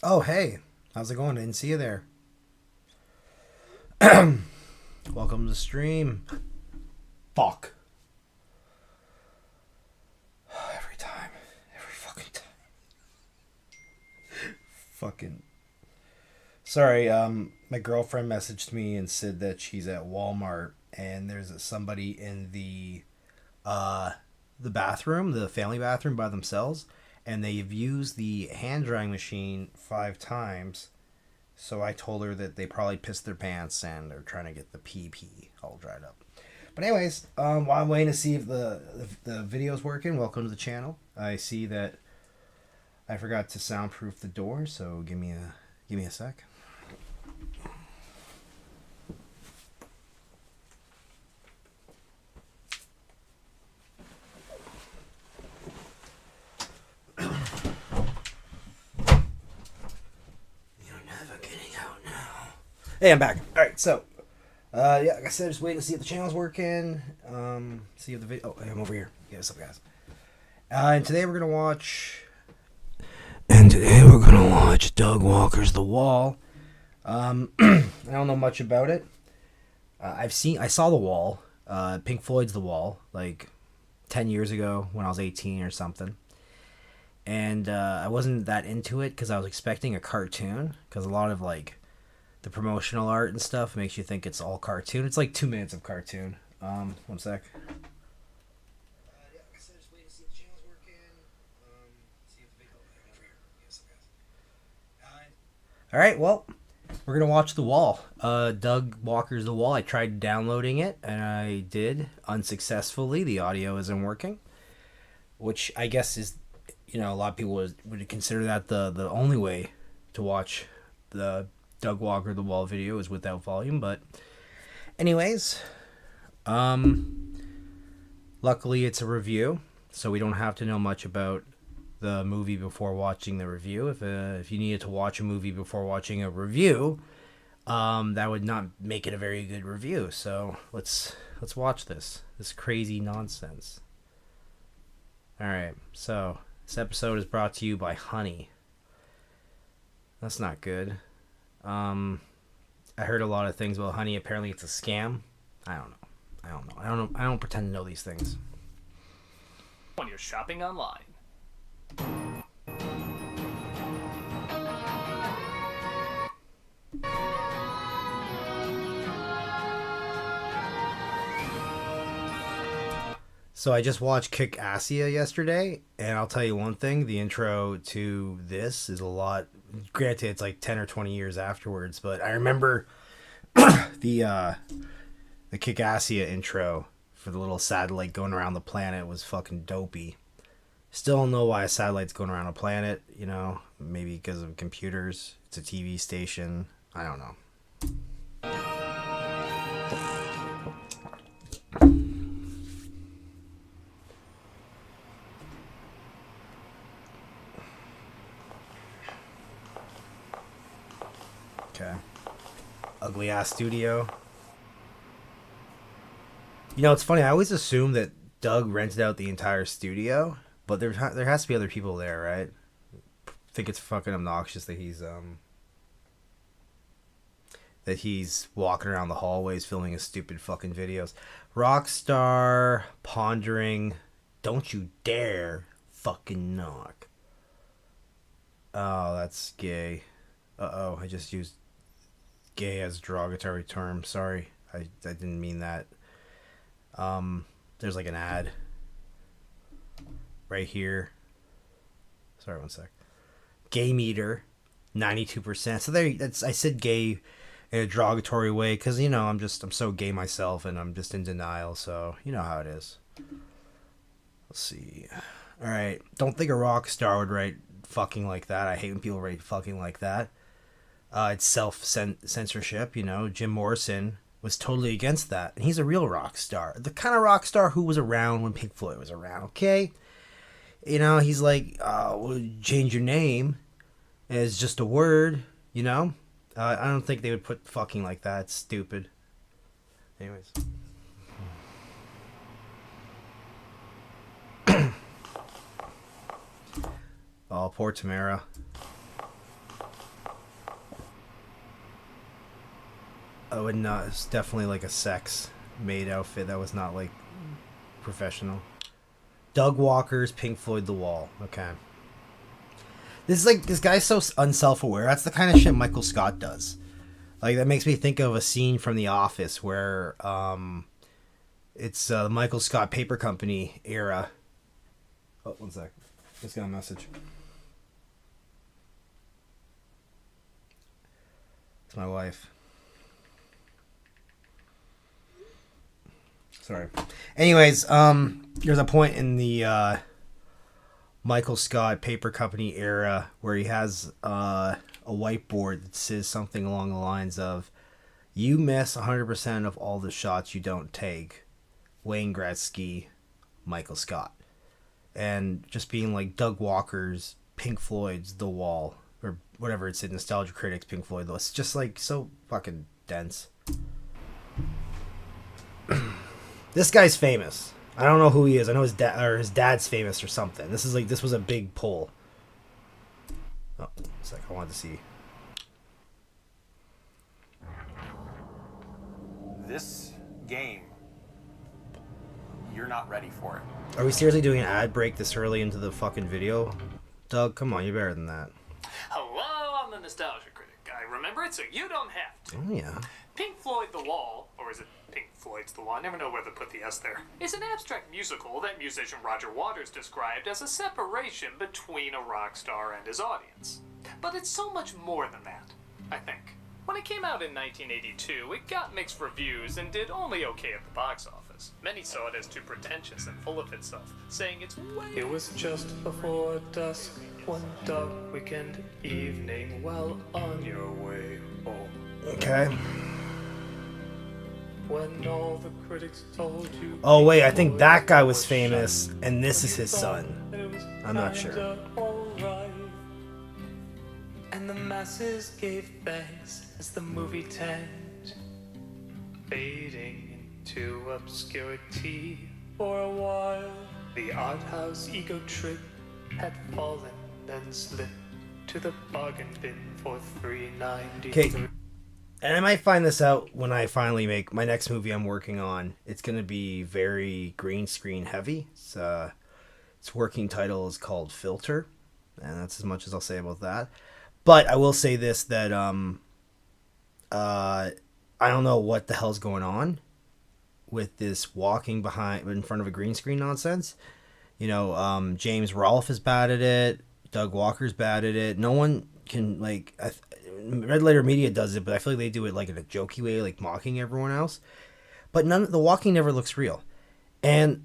Oh, hey. How's it going? Didn't see you there. Welcome to the stream. Fuck. Every time. Every fucking time. Fucking. Sorry, my girlfriend messaged me and said that she's at Walmart and there's somebody in uh the bathroom, the family bathroom by themselves, and they've used the hand drying machine 5 times. So I told her that they probably pissed their pants and they're trying to get the PP all dried up. But anyways, while I'm waiting to see if the video's working, welcome to the channel. I see that I forgot to soundproof the door, so give me a sec. You're never getting out now. Hey, I'm back. All right, so yeah, like I said, just waiting to see if the channel's working. See if the video. Oh, I'm over here. Yeah, what's up, guys? And today we're gonna watch. And today we're gonna watch Doug Walker's The Wall. I don't know much about it. I saw The Wall, Pink Floyd's The Wall, like 10 years ago when I was 18 or something, and I wasn't that into it because I was expecting a cartoon. Because a lot of like the promotional art and stuff makes you think it's all cartoon. It's like 2 minutes of cartoon. One sec. All right, well, we're gonna watch The Wall. Doug Walker's The Wall. I tried downloading it and I did unsuccessfully. The audio isn't working, which I guess is, a lot of people would consider that the only way to watch the Doug Walker The Wall video is without volume. But anyways, luckily it's a review, so we don't have to know much about the movie before watching the review. If you needed to watch a movie before watching a review, that would not make it a very good review. So let's watch this crazy nonsense. All right, so this episode is brought to you by Honey. That's not good. I heard a lot of things about Honey. Apparently, it's a scam. I don't know. I don't pretend to know these things. When you're shopping online. So I just watched Kick Assia yesterday, and I'll tell you one thing: the intro to this is a lot. Granted, it's like 10 or 20 years afterwards, but I remember the the Kick Assia intro for the little satellite going around the planet was fucking dopey. Still don't know why a satellite's going around a planet. Maybe because of computers. It's a TV station. I don't know. Okay. Ugly ass studio. It's funny. I always assume that Doug rented out the entire studio, but there has to be other people there, right? I think it's fucking obnoxious that he's walking around the hallways filming his stupid fucking videos. Rockstar pondering, don't you dare fucking knock. Oh, that's gay. Uh-oh, I just used gay as a derogatory term. Sorry, I didn't mean that. There's like an ad right here. Sorry, one sec. Gay meter, 92%. So I said gay in a derogatory way because I'm so gay myself and I'm just in denial. So you know how it is. Let's see. All right, don't think a rock star would write fucking like that. I hate when people write fucking like that. It's self-censorship. Jim Morrison was totally against that. And he's a real rock star. The kind of rock star who was around when Pink Floyd was around, okay? He's like, well, change your name as just a word, I don't think they would put fucking like that. It's stupid. Anyways. Oh, poor Tamara. I would not. It's definitely like a sex maid outfit. That was not like professional. Doug Walker's Pink Floyd The Wall. Okay. This is like this guy's so unself-aware. That's the kind of shit Michael Scott does. Like that makes me think of a scene from The Office where it's the Michael Scott Paper Company era. Oh, one sec. Just got a message. It's my wife. Sorry. Anyways, there's a point in the Michael Scott Paper Company era where he has a whiteboard that says something along the lines of, "You miss 100% of all the shots you don't take. Wayne Gretzky, Michael Scott." And just being like Doug Walker's Pink Floyd's The Wall, or whatever it said, Nostalgia Critic's Pink Floyd. It's just like so fucking dense. This guy's famous. I don't know who he is. I know his dad or his dad's famous or something. This was a big poll. Oh, it's like I wanted to see. This game, you're not ready for it. Are we seriously doing an ad break this early into the fucking video? Doug, come on, you're better than that. Hello, I'm the Nostalgia Critic. I remember it, so you don't have to. Oh yeah. Pink Floyd The Wall, or is it Pink Floyd's The Wall? I never know whether to put the S there. It's an abstract musical that musician Roger Waters described as a separation between a rock star and his audience. But it's so much more than that, I think. When it came out in 1982, it got mixed reviews and did only okay at the box office. Many saw it as too pretentious and full of itself, saying it's way... It was just before dusk, one dark weekend evening, while on your way home. Okay. When all the critics told you... Oh wait, I think that guy was famous, and this is his son. I'm not sure. Alright. And the masses gave thanks as the movie turned, fading into obscurity for a while. The art house ego trip had fallen and slipped to the bargain bin for $3.93. Okay. And I might find this out when I finally make my next movie I'm working on. It's going to be very green screen heavy. Its working title is called Filter. And that's as much as I'll say about that. But I will say this, that I don't know what the hell's going on with this walking in front of a green screen nonsense. You know, James Rolfe is bad at it. Doug Walker's bad at it. No one can, like... Red Letter Media does it, but I feel like they do it like in a jokey way, like mocking everyone else. But the walking never looks real. And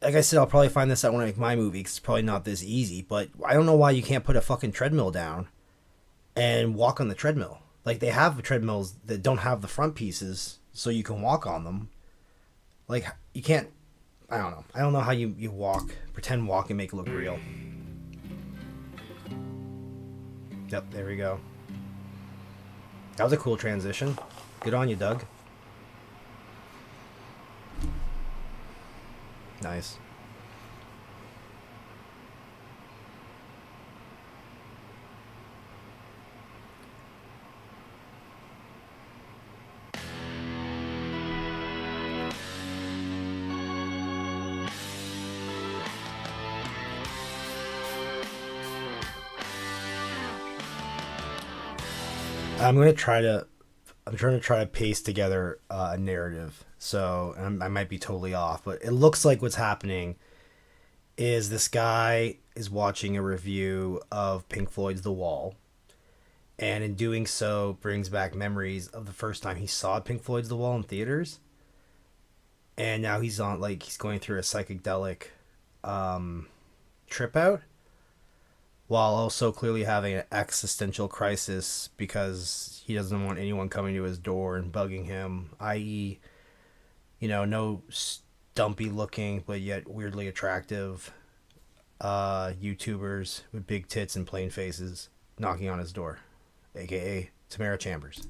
like I said, I'll probably find this out when I make my movie, because it's probably not this easy. But I don't know why you can't put a fucking treadmill down and walk on the treadmill. Like, they have treadmills that don't have the front pieces, so you can walk on them. Like, you can't... I don't know. I don't know how you pretend walk and make it look real. Yep, there we go. That was a cool transition. Good on you, Doug. Nice. I'm trying to try to paste together a narrative. So I might be totally off, but it looks like what's happening is this guy is watching a review of Pink Floyd's The Wall, and in doing so brings back memories of the first time he saw Pink Floyd's The Wall in theaters. And now he's going through a psychedelic trip out, while also clearly having an existential crisis because he doesn't want anyone coming to his door and bugging him, i.e., no stumpy looking but yet weirdly attractive YouTubers with big tits and plain faces knocking on his door, aka Tamara Chambers.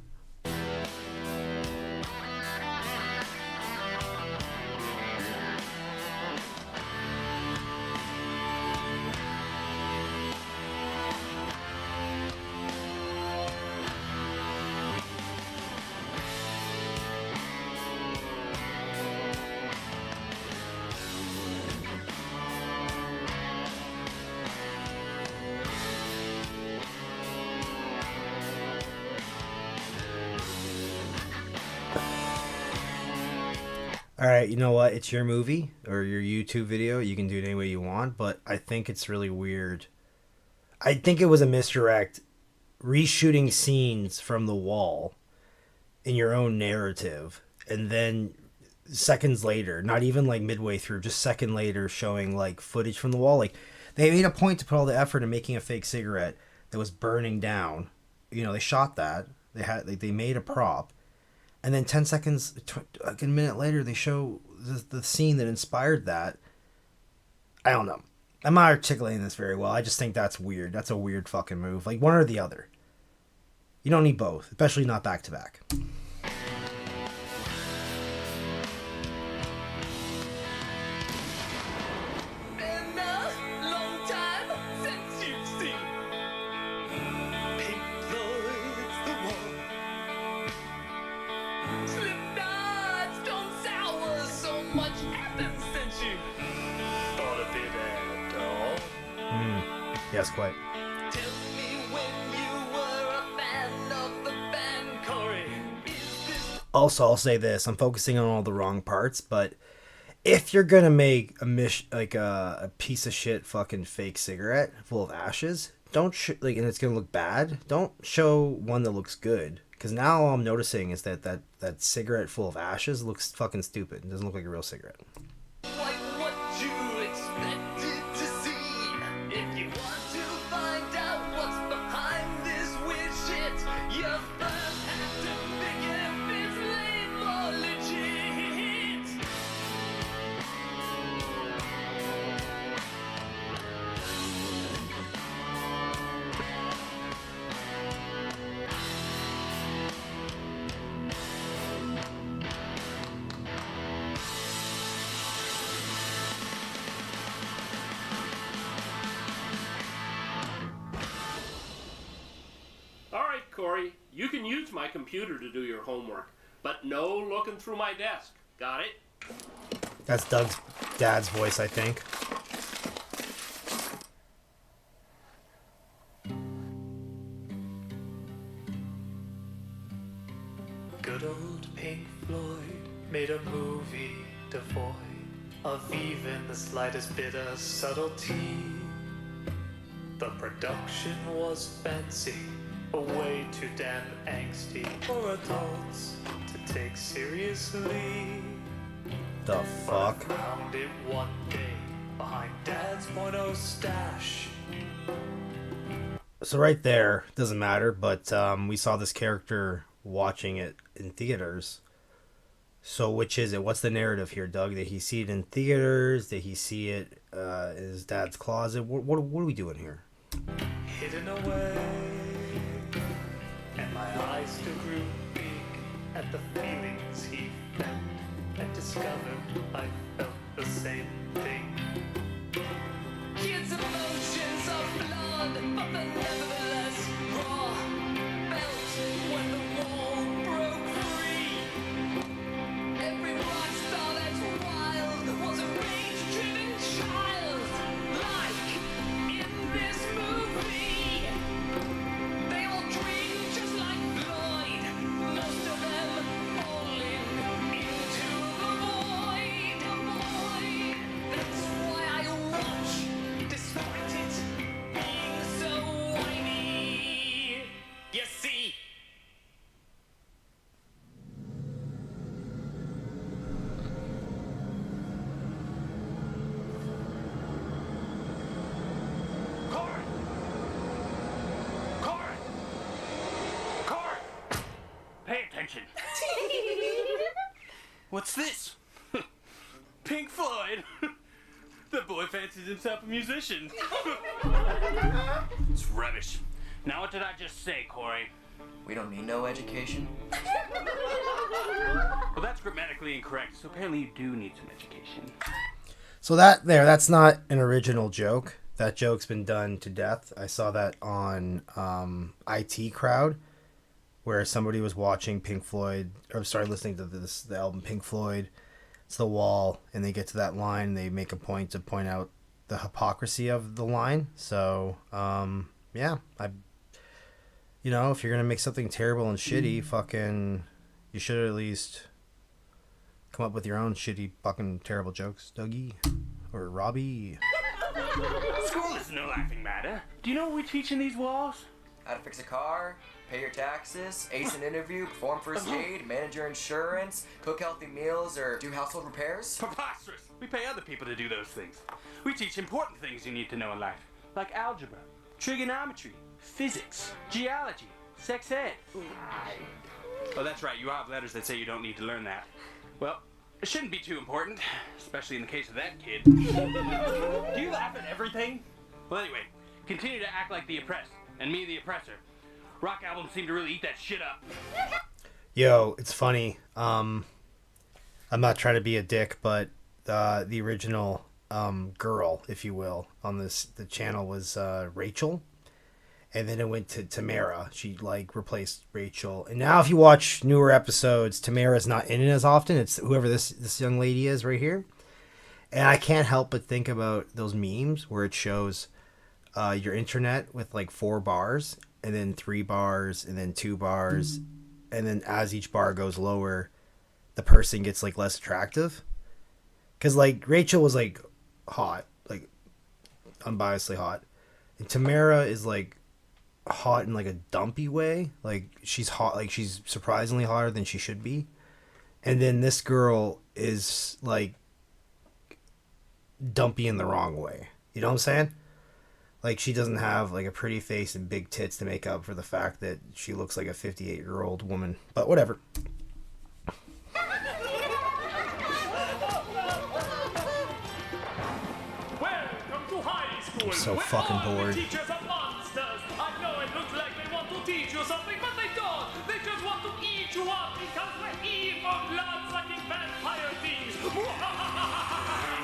All right, you know what? It's your movie or your YouTube video. You can do it any way you want, but I think it's really weird. I think it was a misdirect reshooting scenes from the wall in your own narrative and then seconds later, not even like midway through, just second later showing like footage from the wall. Like they made a point to put all the effort in making a fake cigarette that was burning down. You know, they shot that. They made a prop. And then 10 seconds, like a minute later, they show the scene that inspired that. I don't know. I'm not articulating this very well. I just think that's weird. That's a weird fucking move. Like one or the other. You don't need both, especially not back to back. Yes, quite. Tell me when you were a fan of the band, Corey. Also, I'll say this: I'm focusing on all the wrong parts, but if you're gonna make a piece of shit fucking fake cigarette full of ashes, don't and it's gonna look bad. Don't show one that looks good, because now all I'm noticing is that cigarette full of ashes looks fucking stupid. It doesn't look like a real cigarette. Like what you expected to see. If you want to find out what's behind this weird shit, you first have to figure if it's lame or legit. All right, Corey, you can use my computer to do your homework, but no looking through my desk. Got it? That's Doug's dad's voice, I think. Good old Pink Floyd made a movie devoid of even the slightest bit of subtlety. The production was fancy, but way too damn angsty for adults to take seriously. The fuck? But I found it one day behind Dad's .0 stash. So right there, doesn't matter, but we saw this character watching it in theaters. So which is it? What's the narrative here, Doug? Did he see it in theaters? Did he see it in his dad's closet? What are we doing here? Hidden away, and my eyes still grew big at the feelings he felt, and discovered I felt the same thing. Kids' emotions are blood, but they're nevertheless raw. Felt when the wall broke free. Every rock star that's wild was a rage-driven child, like in this movie. They all dream just like Floyd, most of them falling into the void. That's why I watch, despite it being so whiny. You see? Corey! Corey! Corey! Pay attention. What's this? Pink Floyd. The boy fancies himself a musician. It's rubbish. Now what did I just say, Corey? We don't need no education. Well, that's grammatically incorrect, so apparently you do need some education. So that's not an original joke. That joke's been done to death. I saw that on IT Crowd, where somebody was watching Pink Floyd, or sorry, listening to the album Pink Floyd. It's The Wall, and they get to that line, they make a point to point out the hypocrisy of the line. So, yeah, if you're gonna make something terrible and shitty, fucking, you should at least come up with your own shitty, fucking terrible jokes, Dougie or Robbie. School is no laughing matter. Do you know what we teach in these walls? How to fix a car, pay your taxes, ace an interview, perform first aid, manage your insurance, cook healthy meals, or do household repairs. Preposterous. We pay other people to do those things. We teach important things you need to know in life, like algebra, trigonometry, physics, geology, sex ed. Oh, that's right. You have letters that say you don't need to learn that. Well, it shouldn't be too important, especially in the case of that kid. Do you laugh at everything? Well, anyway, continue to act like the oppressed, and me the oppressor. Rock albums seem to really eat that shit up. Yo, it's funny. I'm not trying to be a dick, but the original girl, if you will, on the channel was Rachel, and then it went to Tamara. She like replaced Rachel, and now if you watch newer episodes, Tamara's not in it as often. It's whoever this young lady is right here, and I can't help but think about those memes where it shows your internet with like 4 bars, and then 3 bars, and then 2 bars, and then as each bar goes lower, the person gets like less attractive. Because like Rachel was like hot, like unbiasedly hot, and Tamara is like hot in like a dumpy way. Like she's hot, like she's surprisingly hotter than she should be. And then this girl is like dumpy in the wrong way. You know what I'm saying? Like, she doesn't have, like, a pretty face and big tits to make up for the fact that she looks like a 58-year-old woman. But whatever. Welcome to high school. I'm so where fucking all bored. The teachers are monsters. I know it looks like they want to teach you something, but they don't. They just want to eat you up because we're evil, blood-sucking vampire things.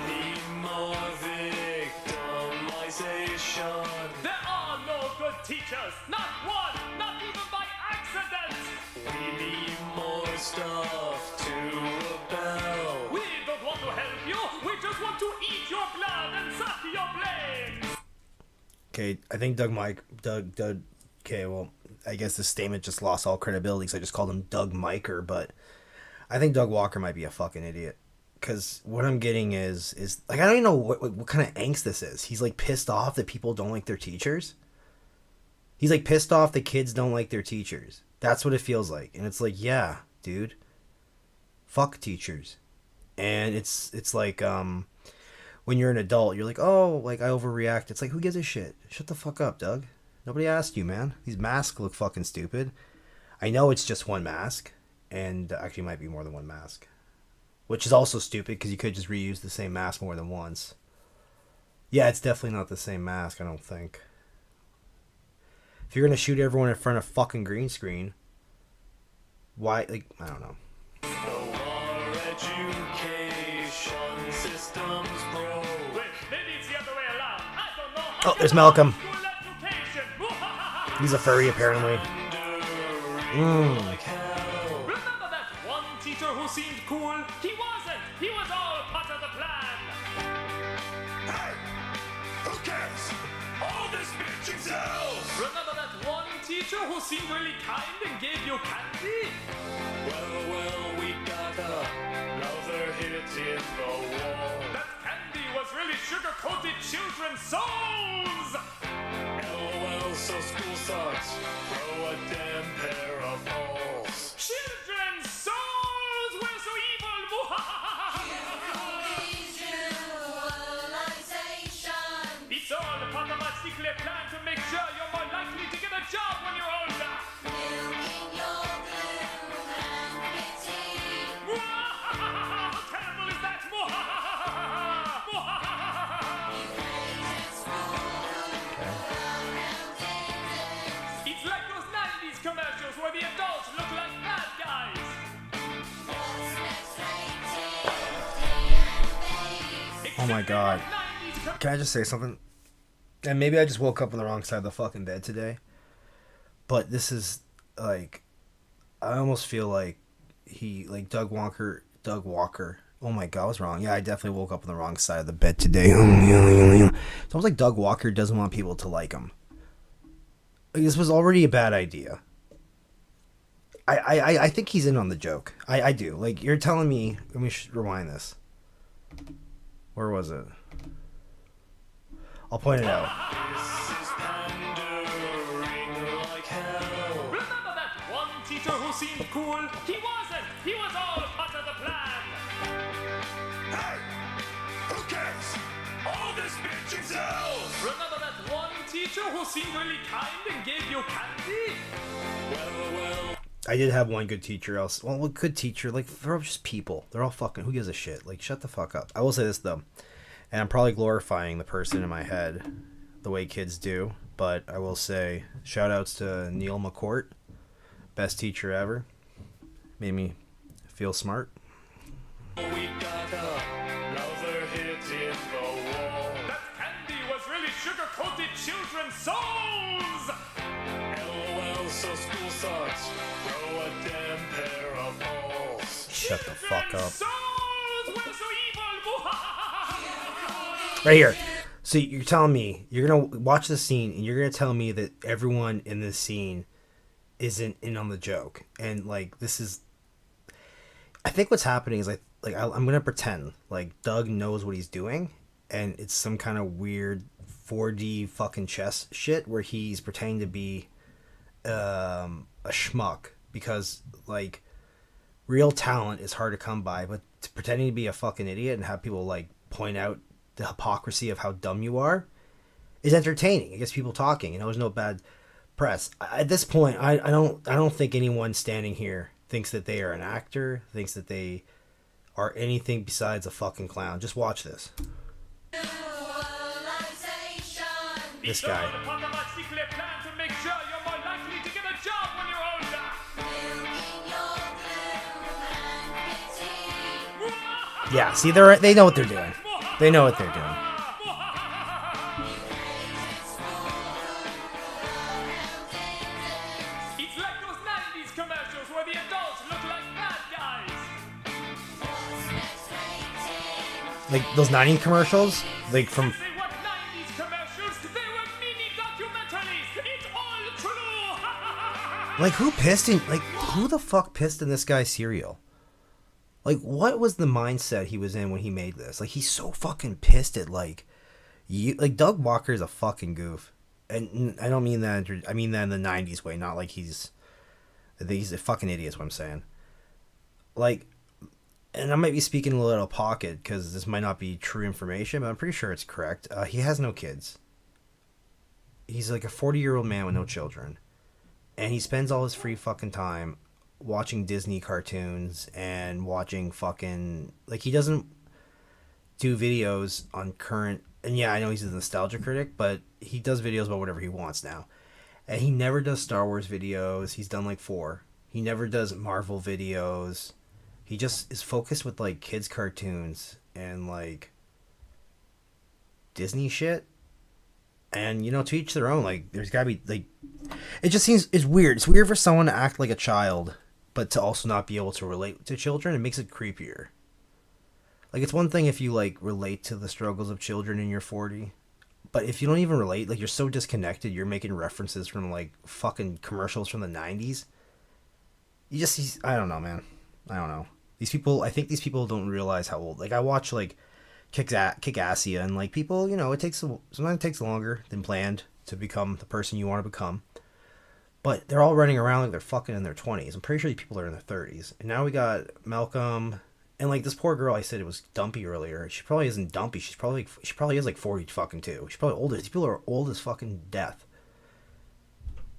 Need more victimization. There are no good teachers. Not one. Not even by accident. We need more stuff to rebel. We don't want to help you. We just want to eat your blood and suck your brains. Okay, I think Doug, okay, well, I guess this statement just lost all credibility because I just called him Doug Miker, but I think Doug Walker might be a fucking idiot. Because what I'm getting is like, I don't even know what kind of angst this is. He's like pissed off that people don't like their teachers. He's like pissed off that kids don't like their teachers. That's what it feels like. And it's like, yeah, dude, fuck teachers. And it's like, when you're an adult, you're like, oh, like I overreact. It's like, who gives a shit? Shut the fuck up, Doug. Nobody asked you, man. These masks look fucking stupid. I know it's just one mask, and actually might be more than one mask. Which is also stupid, because you could just reuse the same mask more than once. Yeah, it's definitely not the same mask, I don't think. If you're going to shoot everyone in front of fucking green screen, why, like, I don't know. Our education system's broke. Wait, maybe it's the other way around. I don't know. Oh, there's Malcolm. School education. He's a furry, apparently. Remember that one teacher who seemed cool? He wasn't. He was all part of the plan. Hey! Who cares? All this bitch excels! Remember that one teacher who seemed really kind and gave you candy? Well, we got another hit in the wall. That candy was really sugar-coated children's souls. LOL, so school sucks. Grow a damn pair of balls. Children's souls were so evil. It's all part of a secret plan to make sure you're more likely to get a job when you're older. How terrible is that? It's like those 90s commercials where the adults look like bad guys. Oh my god. Can I just say something? And maybe I just woke up on the wrong side of the fucking bed today. But this is, like, I almost feel like Doug Walker. Oh my god, I was wrong. Yeah, I definitely woke up on the wrong side of the bed today. It's almost like Doug Walker doesn't want people to like him. Like, this was already a bad idea. I think he's in on the joke. I do. Like, you're telling me. Let me rewind this. Where was it? I'll point it out. Remember that one teacher who seemed cool? He wasn't. He was all part of the plan. Hey, who cares? All this bitch is hell. Remember that one teacher who seemed really kind and gave you candy? Well. I did have one good teacher. Else, well, a good teacher. Like, they're all just people. They're all fucking. Who gives a shit? Like, shut the fuck up. I will say this though, and I'm probably glorifying the person in my head, the way kids do. But I will say, shout outs to Neil McCourt, best teacher ever. Made me feel smart. We got another hit in the wall. That candy was really sugar-coated children's souls. LOL, so school sucks. Grow a damn pair of balls. Shut the fuck up. Souls were so evil. Right here. So you're telling me you're gonna watch the scene and you're gonna tell me that everyone in this scene isn't in on the joke, and like this is. I think what's happening is I'm gonna pretend like Doug knows what he's doing, and it's some kind of weird 4D fucking chess shit where he's pretending to be a schmuck, because like real talent is hard to come by, but pretending to be a fucking idiot and have people like point out the hypocrisy of how dumb you are is entertaining. It gets people talking, and there's no bad press. At this point, I don't think anyone standing here thinks that they are an actor, thinks that they are anything besides a fucking clown. Just watch this. This guy. Yeah, see, they know what they're doing. They know what they're doing. It's like those 90s commercials where the adults look like bad guys. Like those 90s commercials, like from. They were 90s commercials. They were mini documentaries. It's all true. Like, who pissed in? Like, who the fuck pissed in this guy's cereal? Like, what was the mindset he was in when he made this? Like, he's so fucking pissed at, like, you. Like, Doug Walker is a fucking goof. And I don't mean that, I mean that in the 90s way, not like he's a fucking idiot, is what I'm saying. Like, and I might be speaking a little out of pocket, because this might not be true information, but I'm pretty sure it's correct. He has no kids. He's like a 40-year-old man with no children. And he spends all his free fucking time watching Disney cartoons and watching fucking, like, he doesn't do videos on current, and yeah, I know he's a nostalgia critic, but he does videos about whatever he wants now. And he never does Star Wars videos. He's done like 4. He never does Marvel videos. He just is focused with like kids cartoons and like Disney shit. And, you know, to each their own. Like, there's gotta be, like, it just seems, it's weird. It's weird for someone to act like a child, but to also not be able to relate to children. It makes it creepier. Like, it's one thing if you, like, relate to the struggles of children and you're 40. But if you don't even relate, like, you're so disconnected, you're making references from, like, fucking commercials from the 90s. You just, I don't know, man. I don't know. These people, I think these people don't realize how old. Like, I watch, like, Kick-Assia, and like people, you know, sometimes it takes longer than planned to become the person you want to become, but they're all running around like they're fucking in their 20s. I'm pretty sure these people are in their 30s, and now we got Malcolm, and like this poor girl I said it was dumpy earlier. She probably isn't dumpy. She probably is like 40 fucking too. She's probably older. These people are old as fucking death,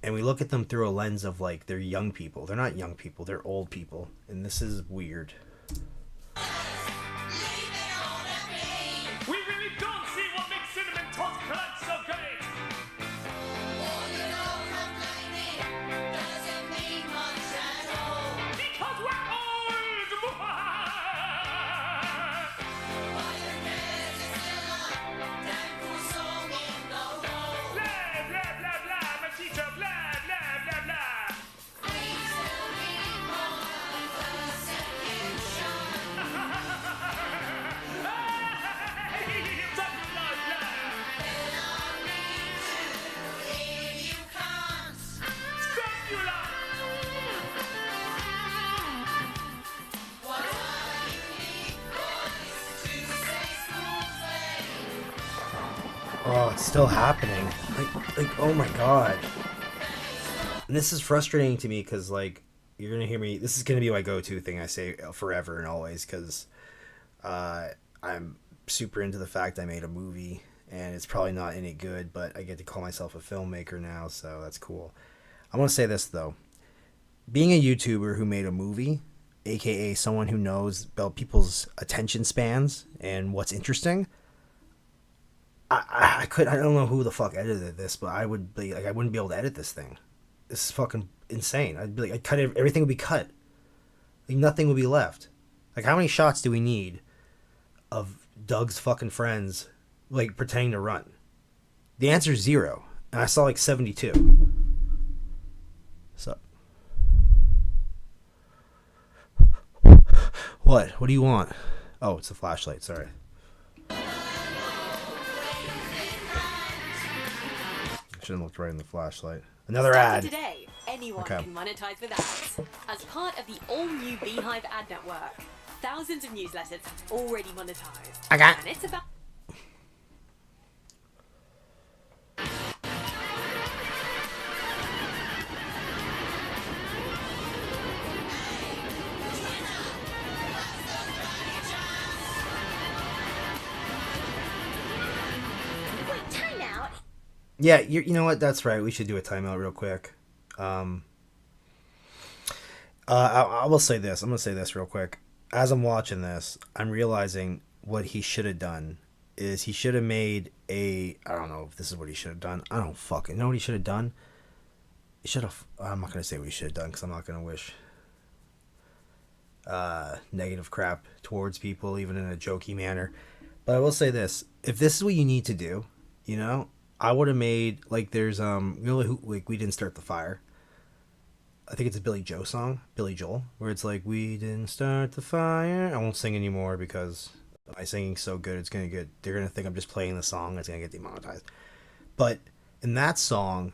and we look at them through a lens of like they're young people. They're not young people. They're old people, and this is weird. We really don't see what makes Cinnamon Toast Crunch so great. Because we're old. Blah, blah, blah, blah. My teacher, blah, blah, blah, blah. Oh, it's still happening. Like, oh my god. And this is frustrating to me because, like, you're gonna hear me. This is gonna be my go-to thing I say forever and always because I'm super into the fact I made a movie and it's probably not any good, but I get to call myself a filmmaker now, so that's cool. I want to say this though: being a YouTuber who made a movie, aka someone who knows about people's attention spans and what's interesting. I don't know who the fuck edited this, but I would be like, I wouldn't be able to edit this thing. This is fucking insane. I'd be like, I'd cut everything would be cut. Like nothing would be left. Like how many shots do we need of Doug's fucking friends like pretending to run? The answer is 0, and I saw like 72. So what? What do you want? Oh, it's a flashlight. Sorry. Shouldn't look right in the flashlight. Another ad. Today, anyone Okay. can monetize with ads. As part of the all-new Beehive ad network, thousands of newsletters already monetized. Okay. And it's about... Wait, time out. Yeah, you know what? That's right. We should do a timeout real quick. I will say this. I'm gonna say this real quick. As I'm watching this, I'm realizing what he should have done is he should have made a. I don't know if this is what he should have done. I don't fucking know what he should have done. He should have. I'm not gonna say what he should have done because I'm not gonna wish negative crap towards people, even in a jokey manner. But I will say this: if this is what you need to do, you know, I would have made like there's you know who like We Didn't Start the Fire. I think it's a Billy Joel, where it's like we didn't start the fire. I won't sing anymore because my singing's so good. It's gonna get. They're gonna think I'm just playing the song. It's gonna get demonetized. But in that song,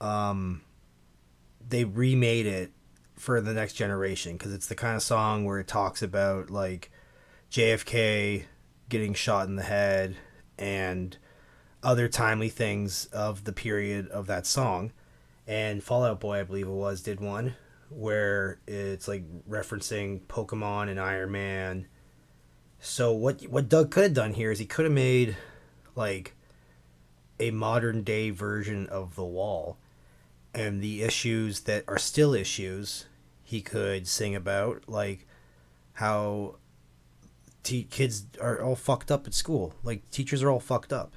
they remade it for the next generation because it's the kind of song where it talks about like JFK getting shot in the head and other timely things of the period of that song. And Fall Out Boy, I believe it was, did one where it's like referencing Pokemon and Iron Man. So what Doug could have done here is he could have made like a modern day version of The Wall, and the issues that are still issues he could sing about, like how kids are all fucked up at school. Like teachers are all fucked up.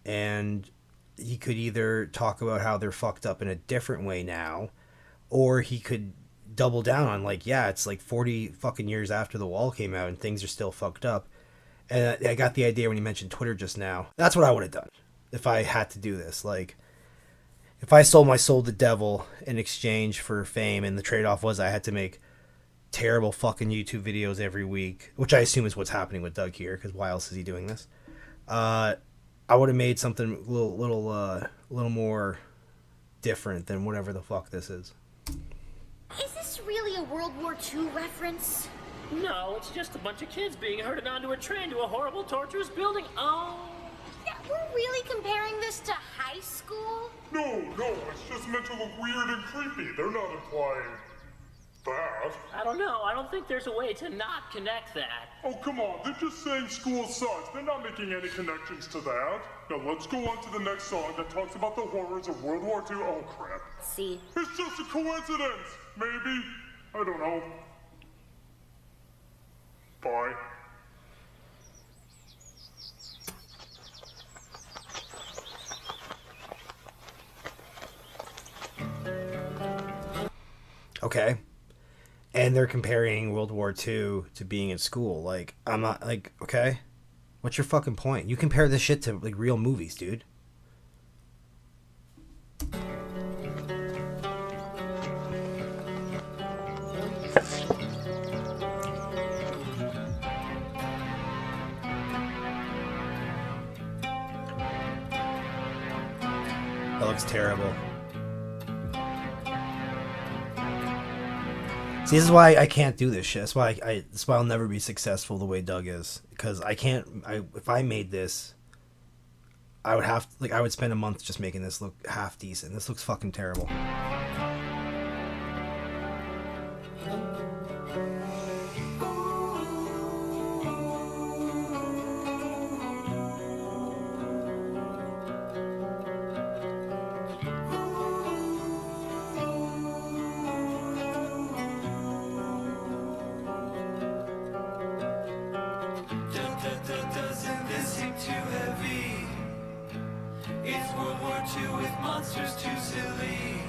And he could either talk about how they're fucked up in a different way now, or he could double down on like, yeah, it's like 40 fucking years after The Wall came out and things are still fucked up. And I got the idea when you mentioned Twitter just now. That's what I would have done if I had to do this. Like, if I sold my soul to the devil in exchange for fame and the trade-off was I had to make terrible fucking YouTube videos every week, which I assume is what's happening with Doug here, because why else is he doing this? I would have made something a little more different than whatever the fuck this is. Is this really a World War II reference? No, it's just a bunch of kids being herded onto a train to a horrible, torturous building. Oh. Yeah, we're really comparing this to high school? No, it's just meant to look weird and creepy. They're not implying that. I don't know. I don't think there's a way to not connect that. Oh, come on. They're just saying school sucks. They're not making any connections to that. Now let's go on to the next song that talks about the horrors of World War II. Oh, crap. See. It's just a coincidence. Maybe. I don't know. Bye. Okay. And they're comparing World War II to being in school. Like, I'm not, like, okay? What's your fucking point? You compare this shit to, like, real movies, dude. That looks terrible. See, See, this is why I can't do this shit. That's why that's why I'll never be successful the way Doug is. Because I can't. If I made this, I would have I would spend a month just making this look half decent. This looks fucking terrible. Doesn't this seem too heavy? It's World War II with monsters too silly.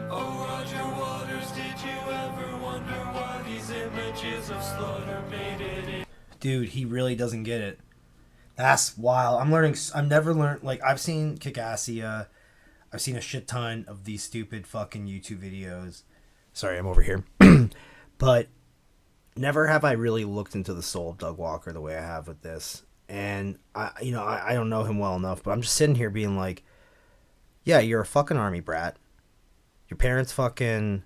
Oh, Roger Waters, did you ever wonder why these images of slaughter made it in? Dude, he really doesn't get it. That's wild. I've never learned, like, I've seen Kickassia. I've seen a shit ton of these stupid fucking YouTube videos. Sorry, I'm over here. But never have I really looked into the soul of Doug Walker the way I have with this. And, I don't know him well enough, but I'm just sitting here being like, yeah, you're a fucking army brat. Your parents fucking...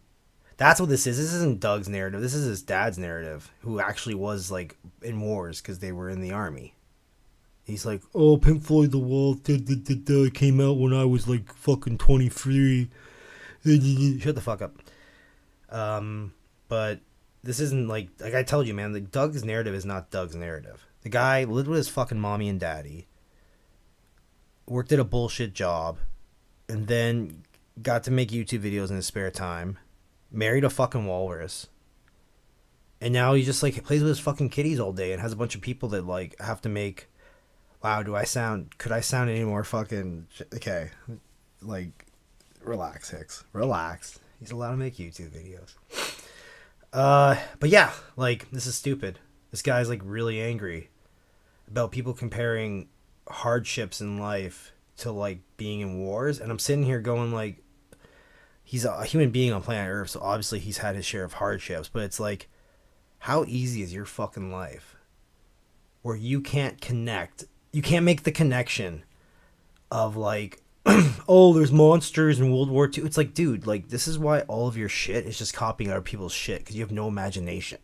That's what this is. This isn't Doug's narrative. This is his dad's narrative, who actually was, like, in wars because they were in the army. He's like, oh, Pink Floyd The Wall came out when I was, like, fucking 23. Shut the fuck up. But this isn't, like I told you, man, like, Doug's narrative is not Doug's narrative. The guy lived with his fucking mommy and daddy, worked at a bullshit job, and then got to make YouTube videos in his spare time, married a fucking walrus, and now he just, like, plays with his fucking kitties all day and has a bunch of people that, like, have to make... Wow, could I sound any more fucking... Okay, like, relax, Hicks. Relax. He's allowed to make YouTube videos. But yeah, like, this is stupid. This guy's, like, really angry about people comparing hardships in life to, like, being in wars. And I'm sitting here going, like, he's a human being on planet Earth, so obviously he's had his share of hardships. But it's like, how easy is your fucking life where you can't connect? You can't make the connection of, like, oh, there's monsters in World War II. It's like, dude, like, this is why all of your shit is just copying other people's shit, because you have no imagination.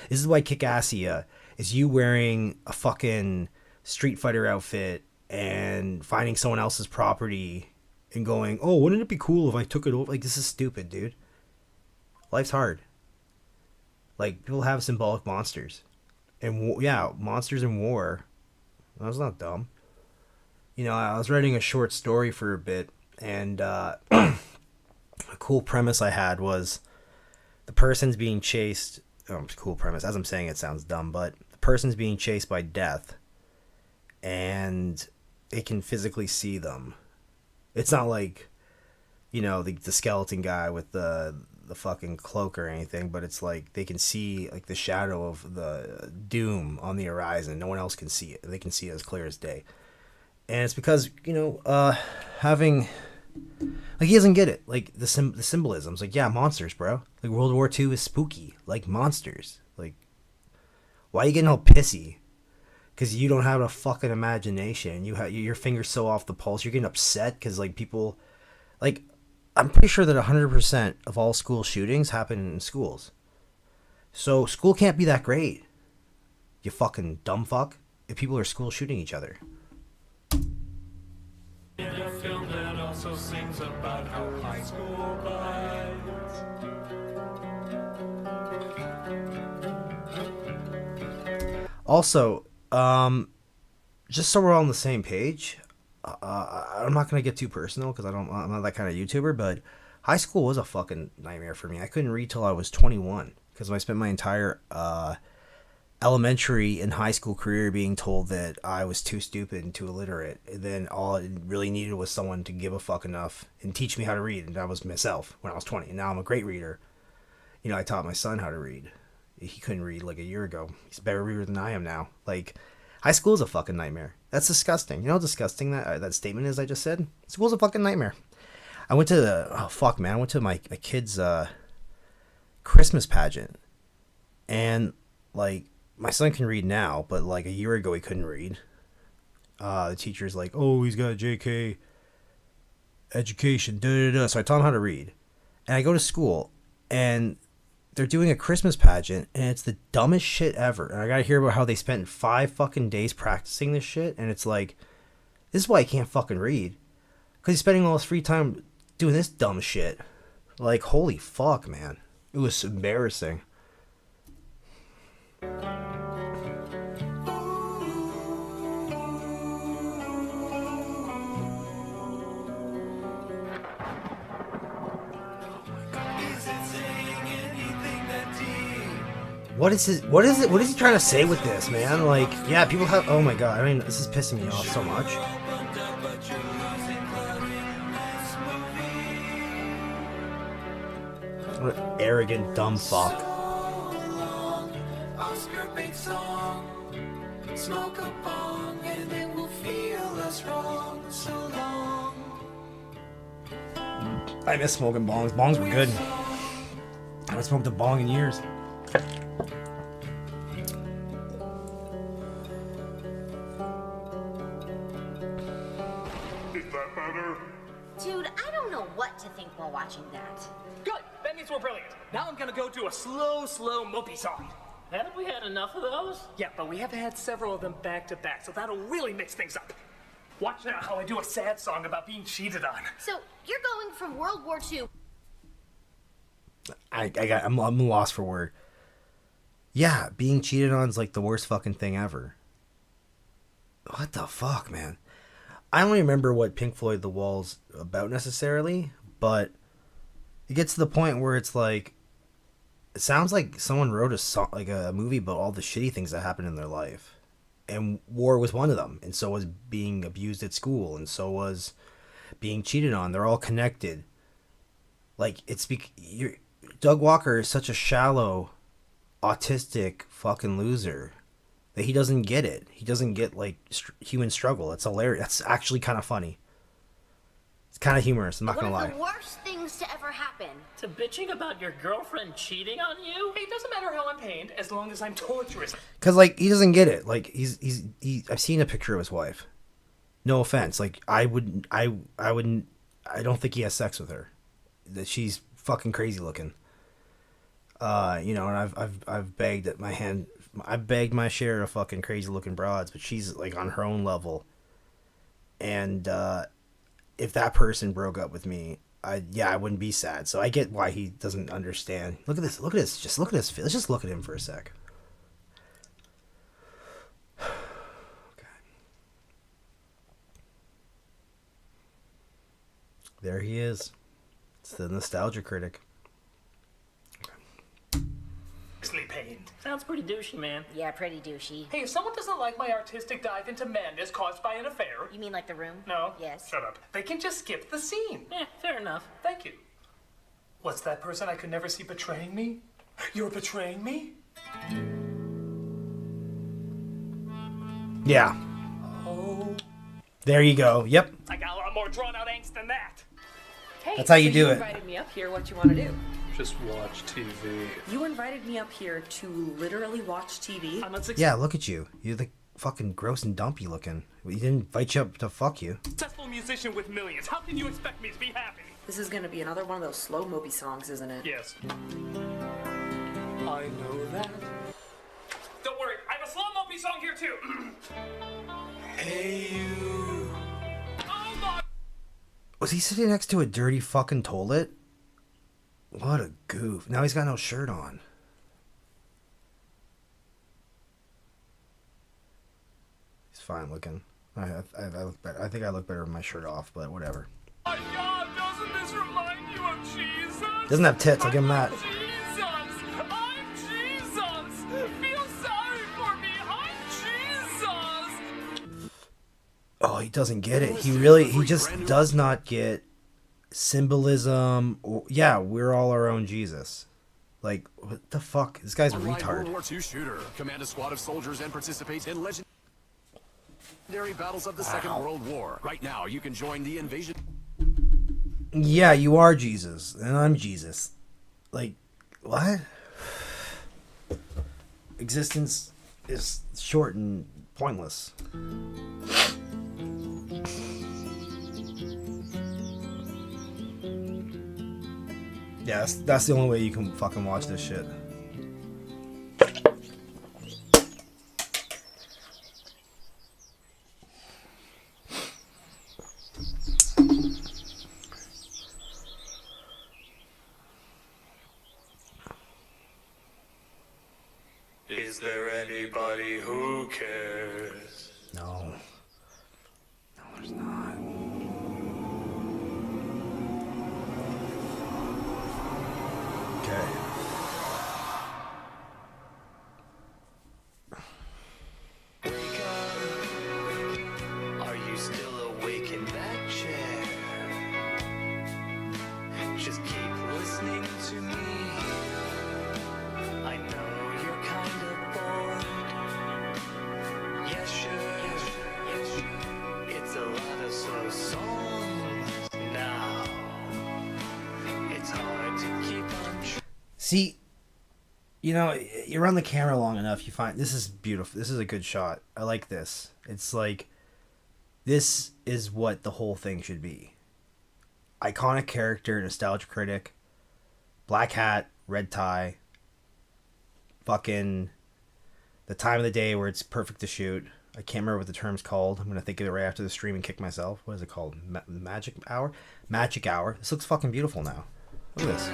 This is why Kickassia is you wearing a fucking Street Fighter outfit and finding someone else's property and going, oh, wouldn't it be cool if I took it over? Like, this is stupid, dude. Life's hard. Like, people have symbolic monsters. And, yeah, monsters in war. That's not dumb. You know, I was writing a short story for a bit, and a cool premise I had was the person's being chased. Oh, cool premise. As I'm saying, it sounds dumb, but the person's being chased by death, and it can physically see them. It's not like, you know, the skeleton guy with the fucking cloak or anything, but it's like they can see, like, the shadow of the doom on the horizon. No one else can see it. They can see it as clear as day. And it's because, you know, having... Like, he doesn't get it. Like, the symbolism. It's like, yeah, monsters, bro. Like, World War II is spooky. Like, monsters. Like, why are you getting all pissy? Because you don't have a fucking imagination. Your finger's so off the pulse. You're getting upset because, like, people... Like, I'm pretty sure that 100% of all school shootings happen in schools. So, school can't be that great. You fucking dumb fuck. If people are school shooting each other. In a film that also sings about how high school bites. Also, just so we're all on the same page, I'm not gonna get too personal because I'm not that kind of YouTuber, but high school was a fucking nightmare for me. I couldn't read till I was 21 because I spent my entire elementary and high school career being told that I was too stupid and too illiterate. And then all I really needed was someone to give a fuck enough and teach me how to read. And that was myself when I was 20. And now I'm a great reader. You know, I taught my son how to read. He couldn't read like a year ago. He's a better reader than I am now. Like, high school is a fucking nightmare. That's disgusting. You know how disgusting that statement is I just said? School's a fucking nightmare. I went to I went to my kid's Christmas pageant. And, like, my son can read now, but, like, a year ago he couldn't read. The teacher's like, oh, he's got a JK education, da-da-da. So I taught him how to read. And I go to school, and they're doing a Christmas pageant, and it's the dumbest shit ever. And I gotta hear about how they spent 5 fucking days practicing this shit, and it's like, this is why I can't fucking read. Because he's spending all his free time doing this dumb shit. Like, holy fuck, man. It was embarrassing. What is he trying to say with this, man? Like, yeah, people have, oh my god, I mean, this is pissing me off so much. What an arrogant, dumb fuck. I miss smoking bongs. Bongs were good. I haven't smoked a bong in years. Dude, I don't know what to think while watching that. Good. That means we're brilliant. Now I'm gonna go do a slow mopey song. Haven't we had enough of those? Yeah, but we have had several of them back to back, so that'll really mix things up. Watch now how I do a sad song about being cheated on. So, you're going from World War II. I'm lost for word. Yeah, being cheated on is like the worst fucking thing ever. What the fuck, man? I don't remember what Pink Floyd The Wall's about necessarily, but it gets to the point where it's like, it sounds like someone wrote a song, like a movie about all the shitty things that happened in their life, and war was one of them, and so was being abused at school, and so was being cheated on. They're all connected. Like, Doug Walker is such a shallow, autistic fucking loser that he doesn't get it. He doesn't get, like, human struggle. It's hilarious. That's actually kind of funny. It's kind of humorous, I'm not gonna lie. One of the worst things to ever happen. To bitching about your girlfriend cheating on you? Hey, it doesn't matter how I'm pained, as long as I'm torturous. Because, like, he doesn't get it. Like, I've seen a picture of his wife. No offense. Like, I don't think he has sex with her. That she's fucking crazy looking. You know, and I've begged at my hand. I begged my share of fucking crazy looking broads, but she's like on her own level. And if that person broke up with me, I wouldn't be sad. So I get why he doesn't understand. Look at this. Just look at his. Let's just look at him for a sec. Okay. There he is. It's the nostalgia critic. Pained. Sounds pretty douchey, man. Yeah, pretty douchey. Hey, if someone doesn't like my artistic dive into madness caused by an affair... You mean like The Room? No. Yes. Shut up. They can just skip the scene. Yeah, fair enough. Thank you. What's that person I could never see betraying me? You're betraying me? Yeah. Oh. There you go. Yep. I got a lot more drawn-out angst than that. Hey, That's how you so do you it. invited me up here. What you want to do? Just watch TV. You invited me up here to literally watch TV? Yeah, look at you. You're the fucking gross and dumpy looking. We didn't invite you up to fuck you. Successful musician with millions. How can you expect me to be happy? This is gonna be another one of those slow mopey songs, isn't it? Yes. I know that. Don't worry, I have a slow mopey song here too. Hey you. Oh my. Was he sitting next to a dirty fucking toilet? What a goof. Now he's got no shirt on. He's fine looking. I look better. I think I look better with my shirt off, but whatever. Oh my God, doesn't this remind you of Jesus? Doesn't have tits, I'll give him that. Jesus! I'm Jesus! Feel sorry for me, I'm Jesus! Oh, he doesn't get it. He just does not get symbolism. Yeah, we're all our own Jesus. Like, what the fuck? This guy's a retard. World War II shooter. Command a squad of soldiers and participate in legendary battles of the Second World War. Right now, you can join the invasion. Yeah, you are Jesus, and I'm Jesus. Like, what? Existence is short and pointless. Yeah, that's the only way you can fucking watch this shit. Is there anybody who cares? No. No, there's not. Okay. Wake up. Are you still awake in that chair? Just keep listening to me. I know you're kind of bored. Yeah, sure. It's a lot of slow songs now. It's hard to keep on See, you know, you run the camera long enough, you find this is beautiful. This is a good shot. I like this. It's like, this is what the whole thing should be. Iconic character, nostalgia critic, black hat, red tie, fucking the time of the day where it's perfect to shoot. I can't remember what the term's called. I'm going to think of it right after the stream and kick myself. What is it called? Magic hour? Magic hour. This looks fucking beautiful now. Look at this.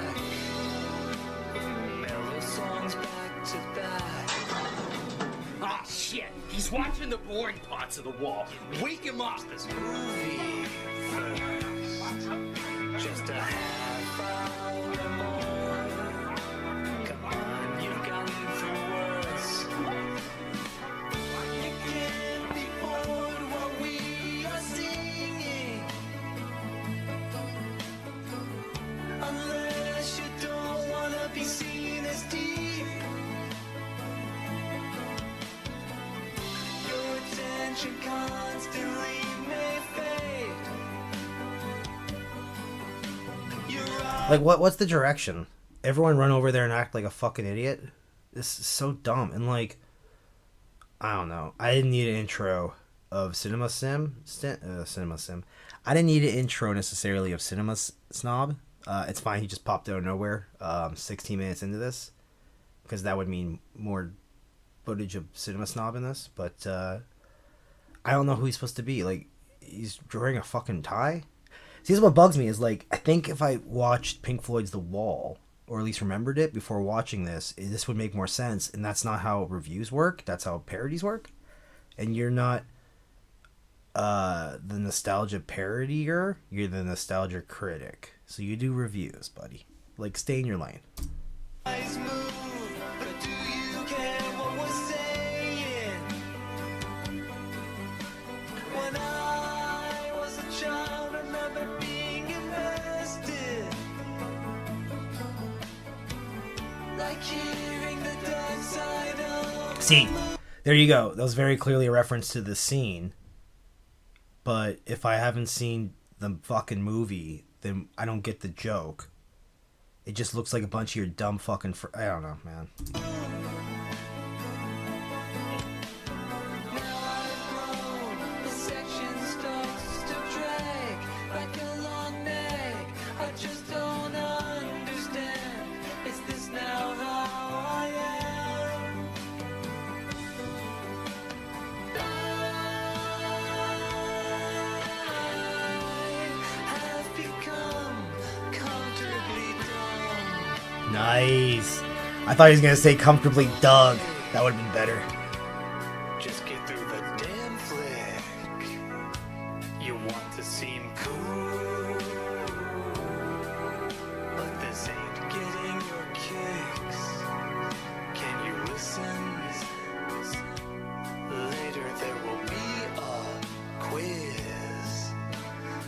Oh shit! He's watching the boring parts of the wall. Wake him up! this movie first. Just a half hour more. Come on, you've gotten through worse. You can't be bored while we are singing, unless you don't wanna be seen as deep. Your attention constantly may fade. Like, what's the direction? Everyone run over there and act like a fucking idiot? This is so dumb. And, like, I don't know. I didn't need an intro of Cinema Sim. Cinema Sim. I didn't need an intro necessarily of Cinema Snob. It's fine. He just popped out of nowhere 16 minutes into this. Because that would mean more footage of Cinema Snob in this. But I don't know who he's supposed to be. Like, he's wearing a fucking tie? See, what bugs me is, like, I think if I watched Pink Floyd's The Wall, or at least remembered it before watching this would make more sense. And that's not how reviews work. That's how parodies work. And you're not the nostalgia parodier. You're the nostalgia critic. So you do reviews, buddy. Like, stay in your lane. Eyes move, but do you care what we're saying? When I was a child, I remember being invested, like hearing the dark side of. See, there you go. That was very clearly a reference to the scene. But if I haven't seen the fucking movie, then I don't get the joke. It just looks like a bunch of your dumb fucking I don't know, man. The section starts to drag like a long neck. I just don't understand. Is this now how I am? I have become comfortably dumb. Nice. I thought he was going to say comfortably Doug. That would have been better. Just get through the damn flick. You want to seem cool, but this ain't getting your kicks. Can you listen? Later there will be a quiz.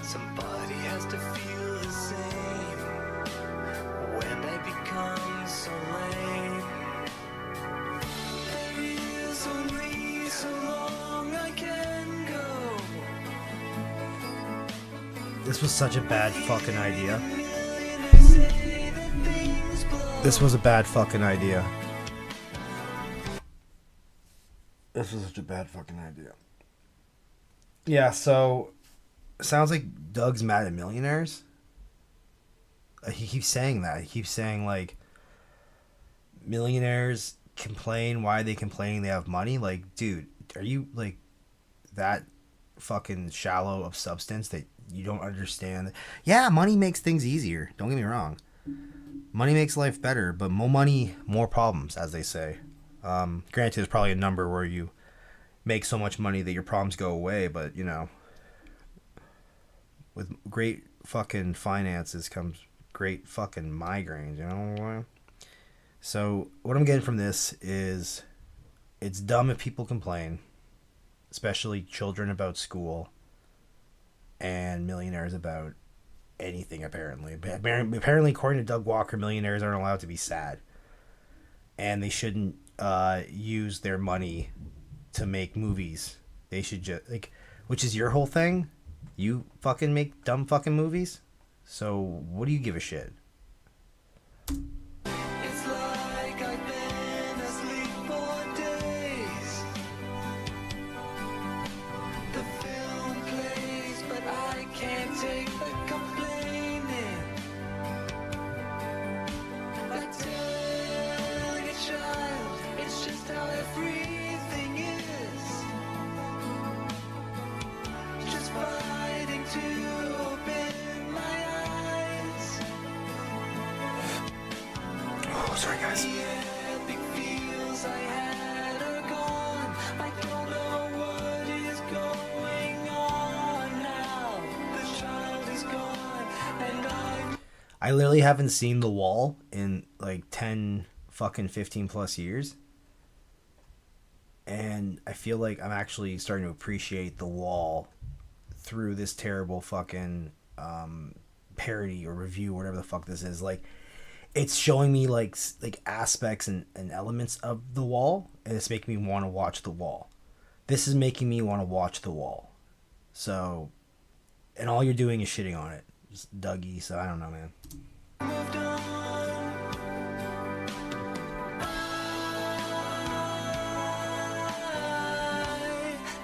Somebody has to feel the same when I become so lame. There is only so long I can go. This was such a bad fucking idea. This was a bad fucking idea. This was such a bad fucking idea. Yeah, so sounds like Doug's mad at millionaires. he keeps saying that. He keeps saying like millionaires complain. Why are they complaining? They have money. Like, dude, are you like that fucking shallow of substance that you don't understand? Yeah, money makes things easier. Don't get me wrong. Money makes life better, but more money, more problems, as they say. Granted, there's probably a number where you make so much money that your problems go away, but, you know, with great fucking finances comes great fucking migraines, you know? So, what I'm getting from this is it's dumb if people complain, especially children about school and millionaires about anything, apparently. Apparently, according to Doug Walker, millionaires aren't allowed to be sad. And they shouldn't use their money to make movies. They should just, like, which is your whole thing? You fucking make dumb fucking movies? So, what do you give a shit? It's like I've been asleep for days. The film plays, but I can't take the complaining. I tell your child, it's just how everything is. Just fighting to open my eyes. Oh, sorry, guys. The epic feels I had are gone. I don't know what is going on now. The child is gone, and I literally haven't seen The Wall in like 10 fucking 15 plus years. And I feel like I'm actually starting to appreciate The Wall through this terrible fucking parody or review, whatever the fuck this is. Like, it's showing me like aspects and elements of The Wall, and it's making me want to watch The Wall. This is making me want to watch The Wall. So, and all you're doing is shitting on it. Just Dougie, so I don't know, man. I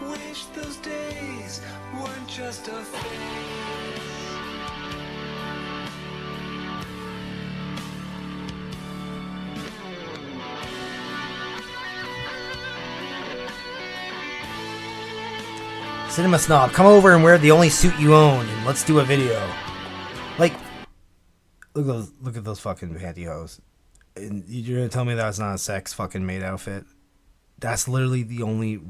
wish those days weren't just a phase. Cinema Snob, come over and wear the only suit you own, and let's do a video. Like, look at those fucking pantyhose. And you're gonna tell me that's not a sex fucking maid outfit? That's literally the only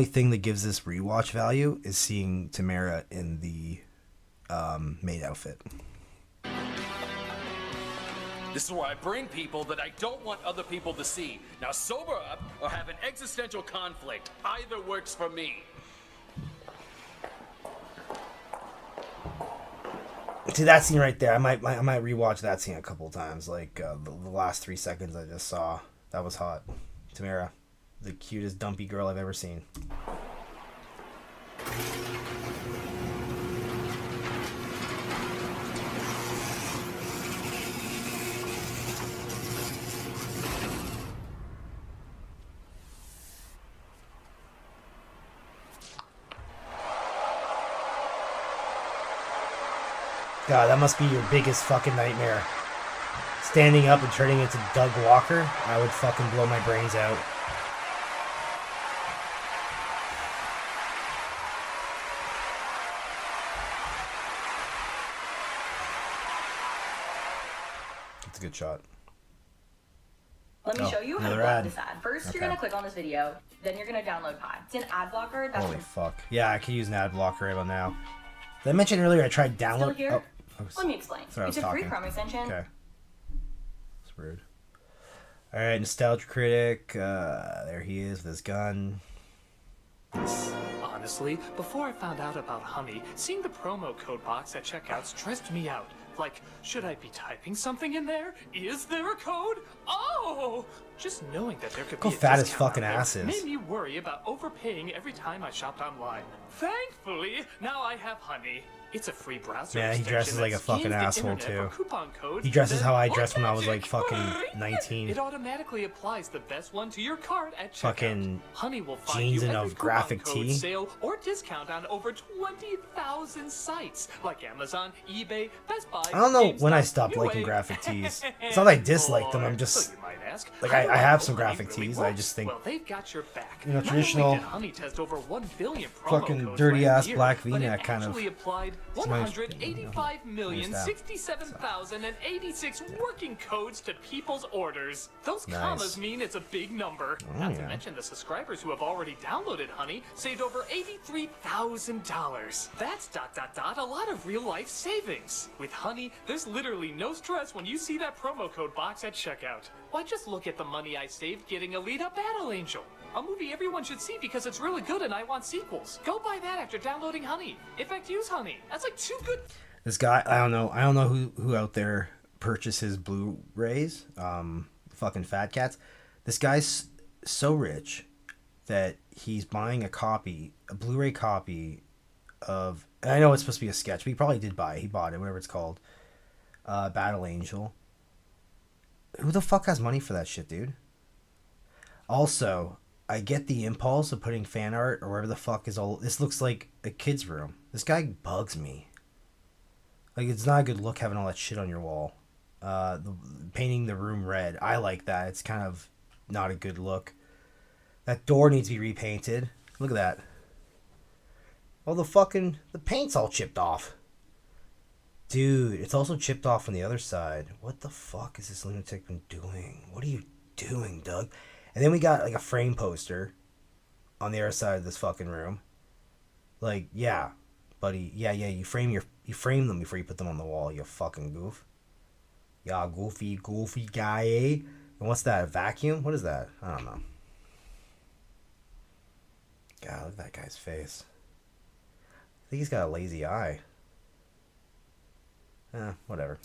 thing that gives this rewatch value is seeing Tamara in the maid outfit. This is where I bring people that I don't want other people to see. Now sober up or have an existential conflict. Either works for me. See that scene right there? I might rewatch that scene a couple times. Like the last 3 seconds I just saw, that was hot. Tamara, the cutest dumpy girl I've ever seen. God, that must be your biggest fucking nightmare. Standing up and turning into Doug Walker, I would fucking blow my brains out. That's a good shot. Let me show you how to another block ad. this ad. First, Okay. you're gonna click on this video, then you're gonna download Pi. It's an ad blocker. That's Holy fuck. Yeah, I can use an ad blocker right about now. Did I mention earlier I tried Still download? here? Let me explain. Sorry, I It's was a free talking. Chrome extension. Okay. It's rude. Alright, Nostalgia Critic. There he is with his gun. Honestly, before I found out about Honey, seeing the promo code box at checkout stressed me out. Like, should I be typing something in there? Is there a code? Oh! Just knowing that there could Look be how a fat his discount fucking out there ass is. made me worry about overpaying every time I shopped online. Thankfully, now I have Honey. It's a free browser. Yeah, he dresses like a fucking asshole too. He dresses how I dressed when I was like fucking 19. It automatically applies the best one to your cart at checkout. Fucking Honey will find jeans you and a every graphic coupon code, tee. sale, or discount on over 20,000 sites like Amazon, eBay, Best Buy. I don't know when I GameStop, stopped liking Newegg. graphic tees. It's not that I dislike them. I'm just So you might ask, like how do I have know some Honey graphic really tees. I works? just think Well, they've got your back. You know, Not traditional only did Honey test over 1 billion promo fucking codes dirty last ass year, black but V-neck it kind of. actually applied It's my- 185,067,086 working codes to people's orders. Those Nice. commas mean it's a big number. Oh, Not to yeah. mention the subscribers who have already downloaded Honey saved over $83,000. That's ... a lot of real life savings. With Honey, there's literally no stress when you see that promo code box at checkout. Why, just look at the money I saved getting Alita Battle Angel. A movie everyone should see because it's really good and I want sequels. Go buy that after downloading Honey. In fact, use Honey. That's like 2 good... This guy, I don't know who out there purchases Blu-rays, fucking fat cats. This guy's so rich that he's buying a Blu-ray copy of, and I know it's supposed to be a sketch, but he probably did buy it. He bought it, whatever it's called, Battle Angel. Who the fuck has money for that shit, dude? Also, I get the impulse of putting fan art or whatever the fuck is all. This looks like a kid's room. This guy bugs me. Like, it's not a good look having all that shit on your wall. Painting the room red. I like that. It's kind of not a good look. That door needs to be repainted. Look at that. Oh, the paint's all chipped off. Dude, it's also chipped off on the other side. What the fuck is this lunatic been doing? What are you doing, Doug? And then we got, like, a frame poster on the other side of this fucking room. Like, yeah, buddy. Yeah, you frame them before you put them on the wall, you fucking goof. Yeah, goofy guy, eh? And what's that, a vacuum? What is that? I don't know. God, look at that guy's face. I think he's got a lazy eye. Whatever.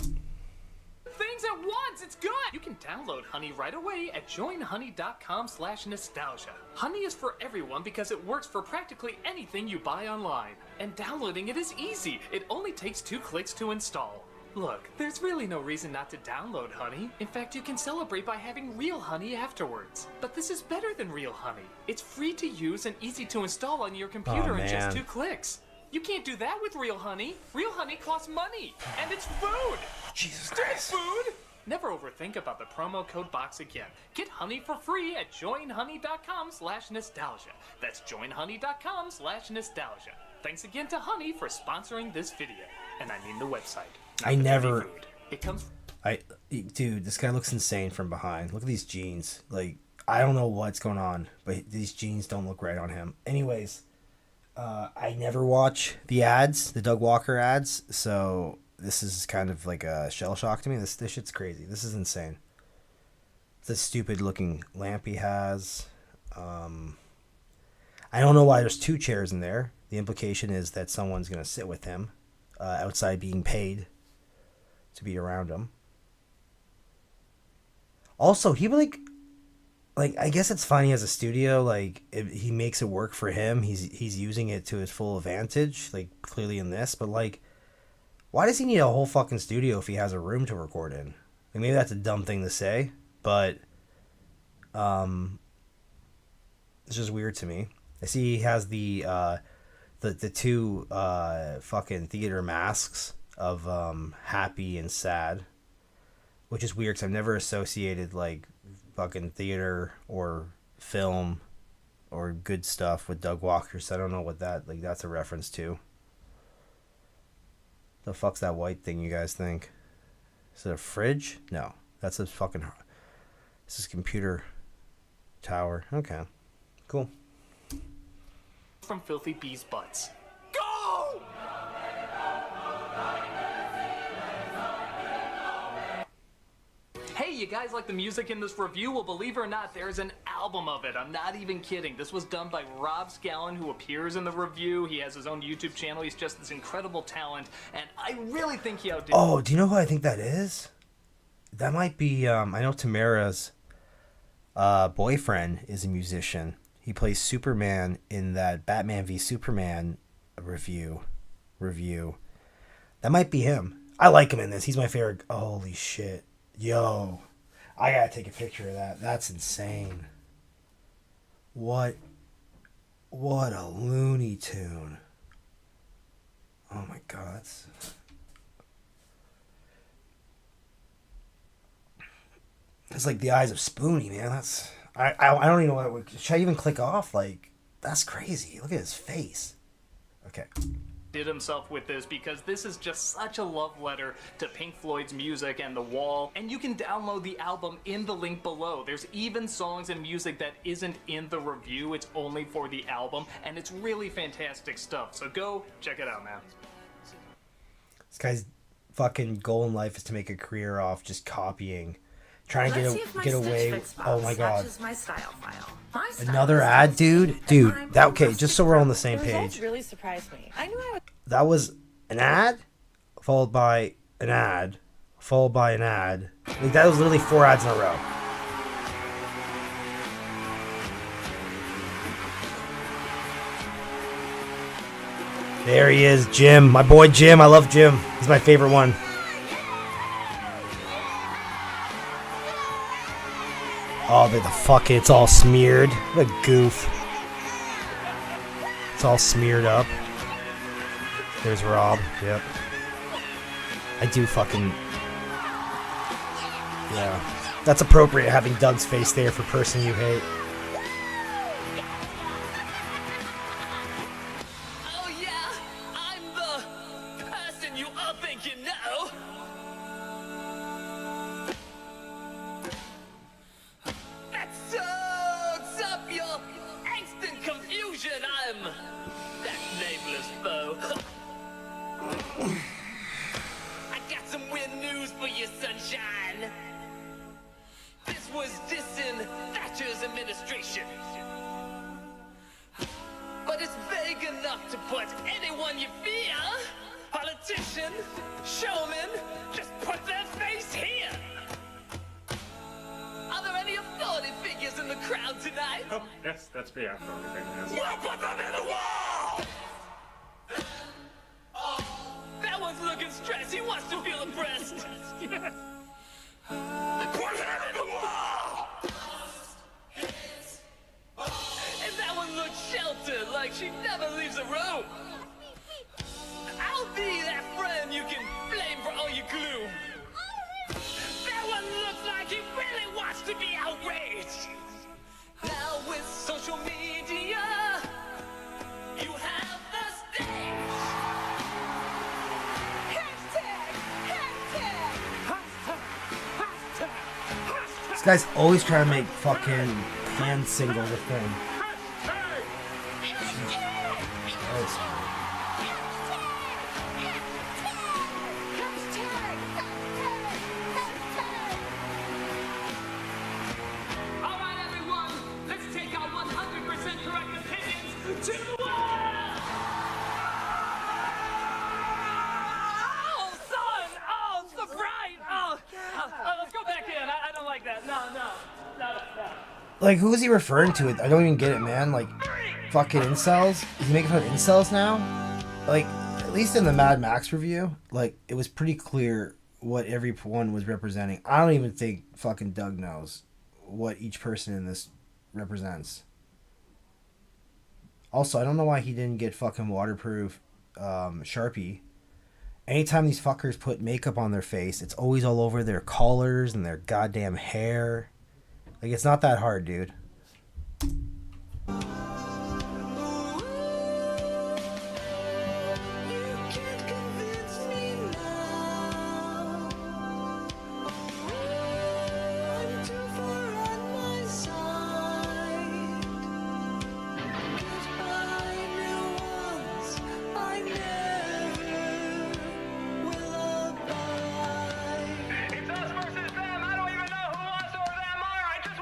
Things at once, it's good! You can download Honey right away at joinhoney.com/nostalgia. Honey is for everyone because it works for practically anything you buy online. And downloading it is easy. It only takes 2 clicks to install. Look, there's really no reason not to download Honey. In fact, you can celebrate by having real Honey afterwards. But this is better than real Honey. It's free to use and easy to install on your computer in just 2 clicks. You can't do that with Real Honey. Real Honey costs money, and it's food. Jesus Christ. Food? Never overthink about the promo code box again. Get Honey for free at joinhoney.com/nostalgia. That's joinhoney.com/nostalgia. Thanks again to Honey for sponsoring this video. And I mean the website. I never... It comes... Dude, this guy looks insane from behind. Look at these jeans. Like, I don't know what's going on, but these jeans don't look right on him. Anyways... I never watch the ads, the Doug Walker ads, so this is kind of like a shell shock to me. This shit's crazy. This is insane. It's a stupid looking lamp he has. I don't know why there's 2 chairs in there. The implication is that someone's going to sit with him outside being paid to be around him. Also, he like, I guess it's funny as a studio, like, he makes it work for him. He's using it to his full advantage, like, clearly in this. But, like, why does he need a whole fucking studio if he has a room to record in? Like, maybe that's a dumb thing to say, but it's just weird to me. I see he has the 2 fucking theater masks of happy and sad, which is weird because I've never associated, like, fucking theater or film or good stuff with Doug Walker, so I don't know what that's a reference to. The fuck's that white thing, you guys think? Is it a fridge? No, that's a fucking... This is computer tower. Okay, cool. From Filthy Bees' butts. Go! Hey, you guys like the music in this review? Well, believe it or not, there's an album of it. I'm not even kidding. This was done by Rob Scallon, who appears in the review. He has his own YouTube channel. He's just this incredible talent, and I really think he outdid... Oh, do you know who I think that is? That might be, I know Tamara's boyfriend is a musician. He plays Superman in that Batman v Superman review. That might be him. I like him in this. He's my favorite. Holy shit. Yo. I gotta take a picture of that. That's insane. What a Looney Tune. Oh my god. It's like the eyes of Spoonie, man. That's I don't even know what it would. Should I even click off? Like, that's crazy. Look at his face. Okay. Did himself with this because this is just such a love letter to Pink Floyd's music and The Wall, and you can download the album in the link below. There's even songs and music that isn't in the review, it's only for the album, and it's really fantastic stuff, so go check it out, man. This guy's fucking goal in life is to make a career off just copying, trying to get away. Oh my god. My style file. My style Another ad, dude, that okay, just so we're on the same The results page. really surprised me. I knew I would. That was an ad followed by an ad followed by an ad. Like, that was literally 4 ads in a row. There he is, Jim. My boy Jim. I love Jim. He's my favorite one. Oh, the fuck, it's all smeared. What a goof. It's all smeared up. There's Rob. Yep. I do fucking... Yeah. That's appropriate, having Doug's face there for person you hate. Oh yeah, I'm the person you all think you know. That soaks up your angst and confusion. I'm that nameless foe. I got some weird news for you, sunshine. This was dissing Thatcher's administration. But it's vague enough to put anyone you fear. Politician, showman, just put their face here. Are there any authority figures in the crowd tonight? Oh, yes, that's me. I'm the only thing that has. We'll put them in the wall! That one's looking stressed. He wants to feel impressed. Put him in the wall! And that one looks sheltered, like she never leaves a room. I'll be that friend you can blame for all your gloom. That one looks like he really wants to be outraged. Now with social media, you have the stage. This guy's always trying to make fucking hand singles a thing. Jesus. Alright everyone, let's take our 100% correct opinions to the wall! Oh, son! Oh, it's so bright! Let's go back in. I don't like that. No. Like, who is he referring to? I don't even get it, man. Like, fucking incels? Is he making fun of incels now? Like, at least in the Mad Max review, like, it was pretty clear what everyone was representing. I don't even think fucking Doug knows what each person in this represents. Also, I don't know why he didn't get fucking waterproof Sharpie. Anytime these fuckers put makeup on their face, it's always all over their collars and their goddamn hair. Like, it's not that hard, dude.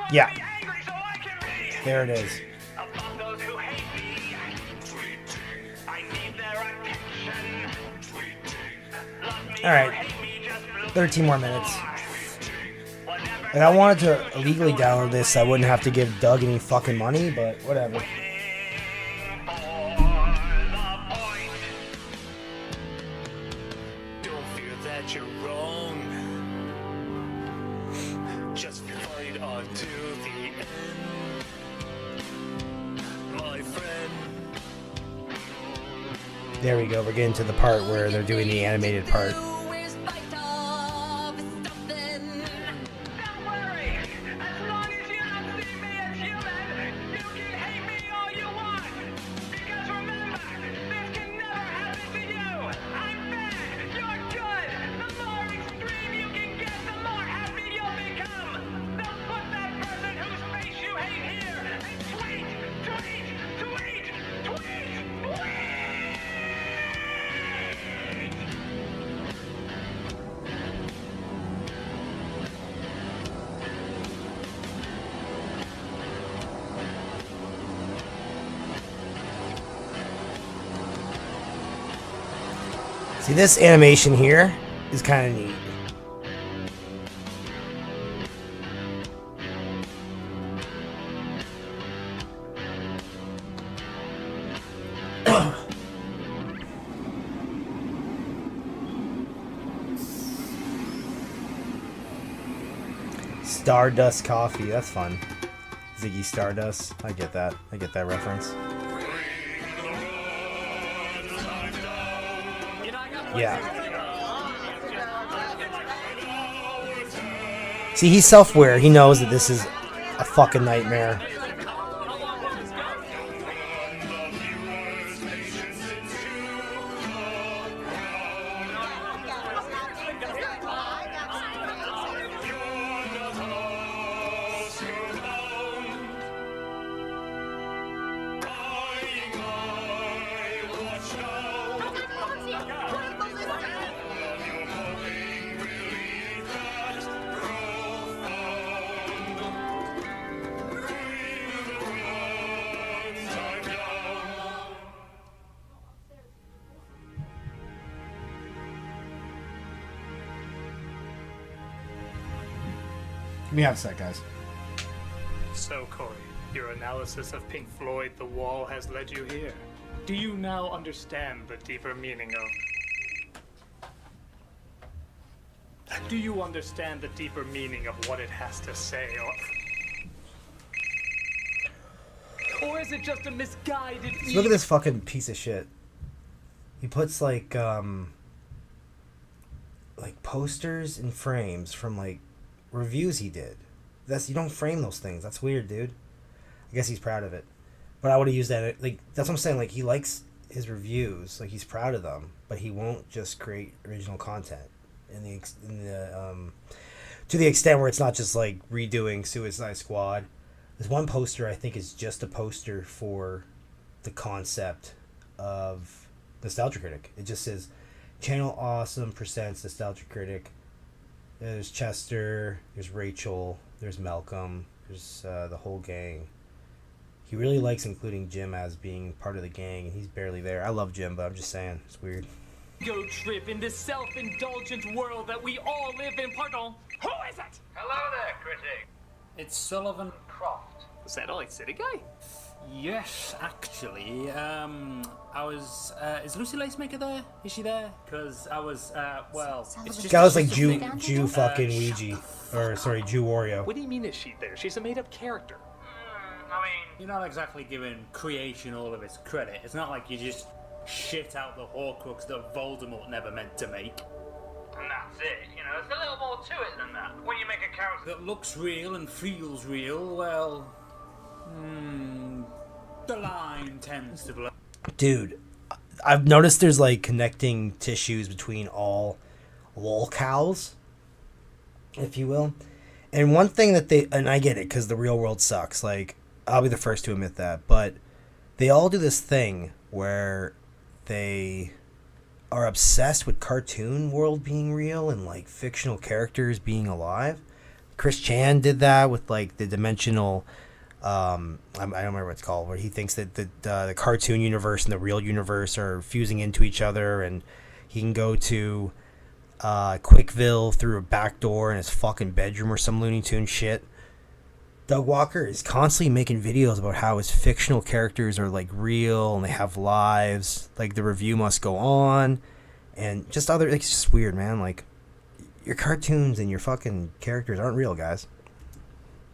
Yeah. There it is. Alright. 13 more minutes. And I wanted to illegally download this so I wouldn't have to give Doug any fucking money, but whatever. Don't fear that you're wrong. Just fight on to the end, my friend. There we go. We're getting to the part where they're doing the animated part. See, this animation here is kind of neat. Stardust Coffee, that's fun. Ziggy Stardust, I get that. I get that reference. Yeah. See, he's self-aware. He knows that this is a fucking nightmare. Give me half a sec, guys. So, Corey, your analysis of Pink Floyd The Wall has led you here. Do you now understand the deeper meaning of... Do you understand the deeper meaning of what it has to say, or is it just a misguided... So look at this fucking piece of shit. He puts like posters and frames from like reviews he did. You don't frame those things. That's weird, dude. I guess he's proud of it. But I would have used that, like, that's what I'm saying. Like, he likes his reviews, like he's proud of them, but he won't just create original content to the extent where it's not just like redoing Suicide Squad. There's one poster I think is just a poster for the concept of Nostalgia Critic. It just says Channel Awesome presents Nostalgia Critic. There's Chester, there's Rachel, there's Malcolm, there's the whole gang. He really likes including Jim as being part of the gang, and he's barely there. I love Jim, but I'm just saying, it's weird. Go trip in this self-indulgent world that we all live in. Pardon, who is it? Hello there, Critic. It's Sullivan Croft. Is that like City Guy? Yes, actually. I was. Is Lucy Lacemaker there? Is she there? Because I was. Well, it's just. Guy looks like Jew fucking Ouija, or sorry, Jew Wario. What do you mean is she there? She's a made-up character. I mean, you're not exactly giving creation all of its credit. It's not like you just shit out the Horcrux that Voldemort never meant to make. And that's it. You know, there's a little more to it than that. When you make a character that looks real and feels real, well, the line tends to blur. Dude, I've noticed there's like connecting tissues between all lolcows, if you will. And one thing that and I get it because the real world sucks. Like, I'll be the first to admit that. But they all do this thing where they are obsessed with cartoon world being real and like fictional characters being alive. Chris Chan did that with like the dimensional. I don't remember what it's called, where he thinks that the cartoon universe and the real universe are fusing into each other, and he can go to Quickville through a back door in his fucking bedroom or some Looney Tune shit. Doug Walker is constantly making videos about how his fictional characters are like real and they have lives. Like the review must go on, and just other. It's just weird, man. Like your cartoons and your fucking characters aren't real, guys.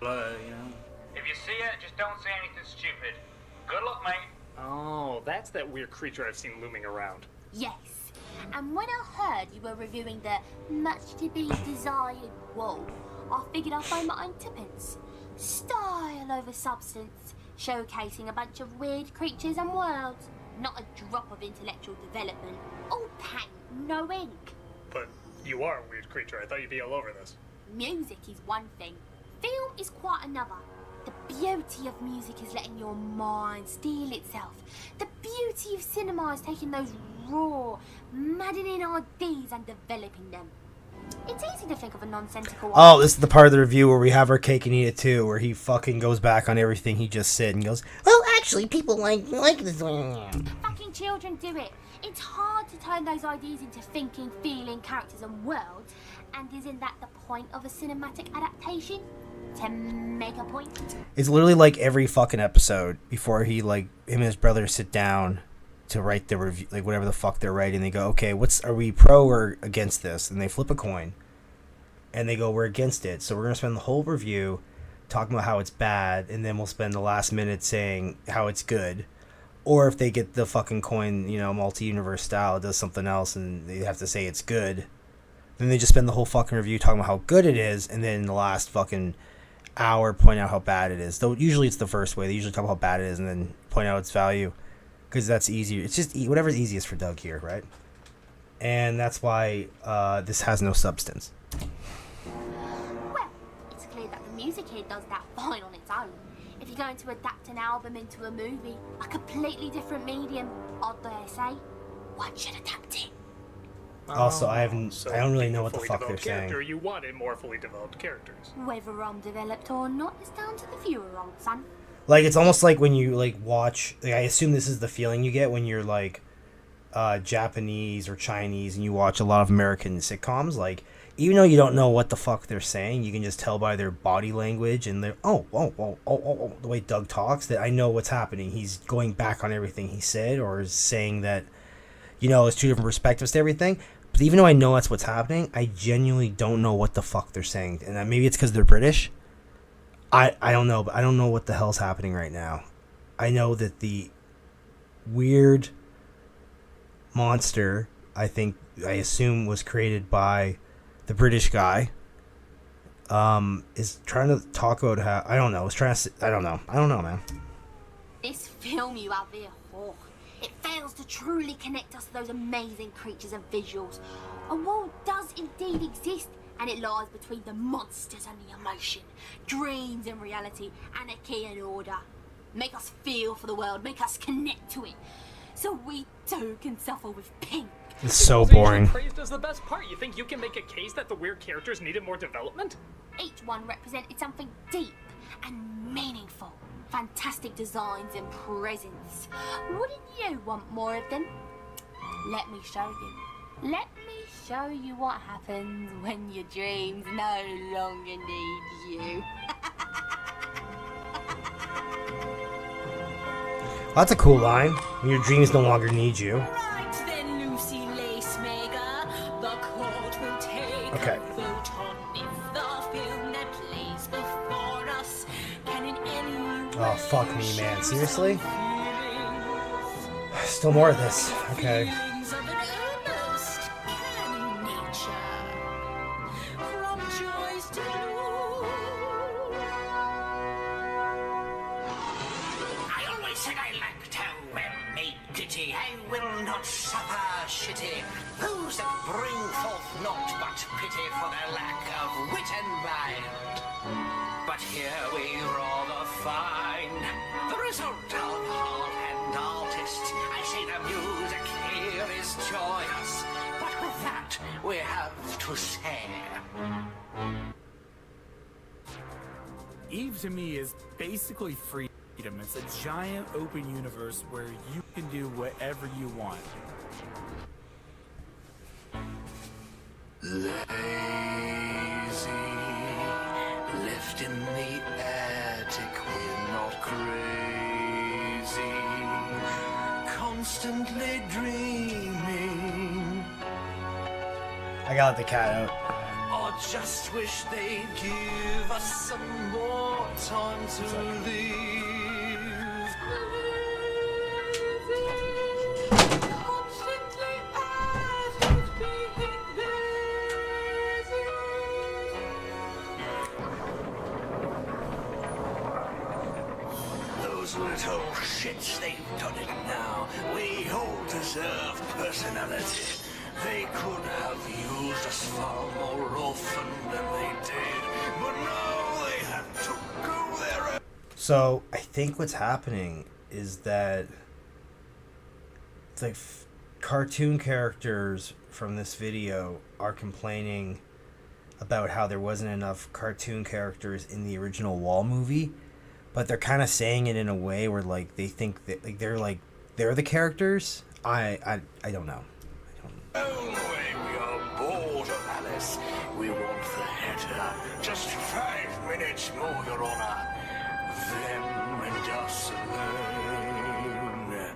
If you see it, just don't say anything stupid. Good luck, mate. Oh, that's that weird creature I've seen looming around. Yes. And when I heard you were reviewing the much-to-be desired wall, I figured I'd find my own tuppence. Style over substance, showcasing a bunch of weird creatures and worlds. Not a drop of intellectual development. All paint, no ink. But you are a weird creature. I thought you'd be all over this. Music is one thing. Film is quite another. The beauty of music is letting your mind steal itself. The beauty of cinema is taking those raw, maddening ideas and developing them. It's easy to think of a nonsensical one. Oh, this is the part of the review where we have our cake and eat it too, where he fucking goes back on everything he just said and goes, well, actually, people like this one. Fucking children do it. It's hard to turn those ideas into thinking, feeling characters and worlds. And isn't that the point of a cinematic adaptation? To make a point? It's literally like every fucking episode before he, like, him and his brother sit down to write the review, like whatever the fuck they're writing. They go, okay, are we pro or against this? And they flip a coin and they go, we're against it. So we're going to spend the whole review talking about how it's bad, and then we'll spend the last minute saying how it's good. Or if they get the fucking coin, you know, multi-universe style, it does something else and they have to say it's good. Then they just spend the whole fucking review talking about how good it is, and then in the last fucking hour point out how bad it is. Though usually it's the first way. They usually talk about how bad it is and then point out its value, because that's easier. It's just whatever's easiest for Doug here, right? And that's why this has no substance. Well, it's clear that the music here does that fine on its own. If you're going to adapt an album into a movie, a completely different medium, I dare say, one should adapt it. Also, I don't really know what the Fully fuck they're developed saying. character, you wanted more fully developed characters. Whether I'm developed or not is down to the viewer, old son. Like, it's almost like when you, like, watch, like, I assume this is the feeling you get when you're, like, Japanese or Chinese and you watch a lot of American sitcoms. Like, even though you don't know what the fuck they're saying, you can just tell by their body language and their, the way Doug talks, that I know what's happening. He's going back on everything he said, or is saying that, you know, it's two different perspectives to everything. But even though I know that's what's happening, I genuinely don't know what the fuck they're saying. And maybe it's because they're British. I don't know, but I don't know what the hell's happening right now. I know that the weird monster, I assume was created by the British guy, is trying to talk about how, I don't know, man. This film you have here, it fails to truly connect us to those amazing creatures and visuals. A world does indeed exist, and it lies between the monsters and the emotion, dreams and reality, anarchy and order. Make us feel for the world, make us connect to it, so we too can suffer with pink. It's so boring. Praised as the best part. You think you can make a case that the weird characters needed more development? Each one represented something deep and meaningful. Fantastic designs and presence. Wouldn't you want more of them? Let me show you. Let me show you what happens when your dreams no longer need you. Well, that's a cool line. When your dreams no longer need you. Right then, Lucy Lacemaker, the court will take Okay. a vote on if the film that plays before us can in any Oh, fuck me, man. Seriously? Still more of this. Okay. feelings of an almost canny nature, from joys to blue. I always said I liked how well made kitty. I will not suffer shitty. Those that bring forth naught but pity for their lack of wit and mind. But here we rather find the result of heart and artist. I say the music here is joyous, but with that we have to say. Eve to me is basically freedom. It's a giant open universe where you can do whatever you want. Lazy, left in the attic, we're not crazy. Constantly dreaming. I gotta let the cat out. I just wish they'd give us some more time to live. Those little shits, they've done it now. We all deserve personality. They could have used us far more often than they did, but no, they had to go there. So I think what's happening is that it's like cartoon characters from this video are complaining about how there wasn't enough cartoon characters in the original Wall movie, but they're kind of saying it in a way where like they think that like they're the characters. I don't know. Oh, we are bored of Alice. We want the header. Just 5 minutes more, Your Honor. Them and us alone.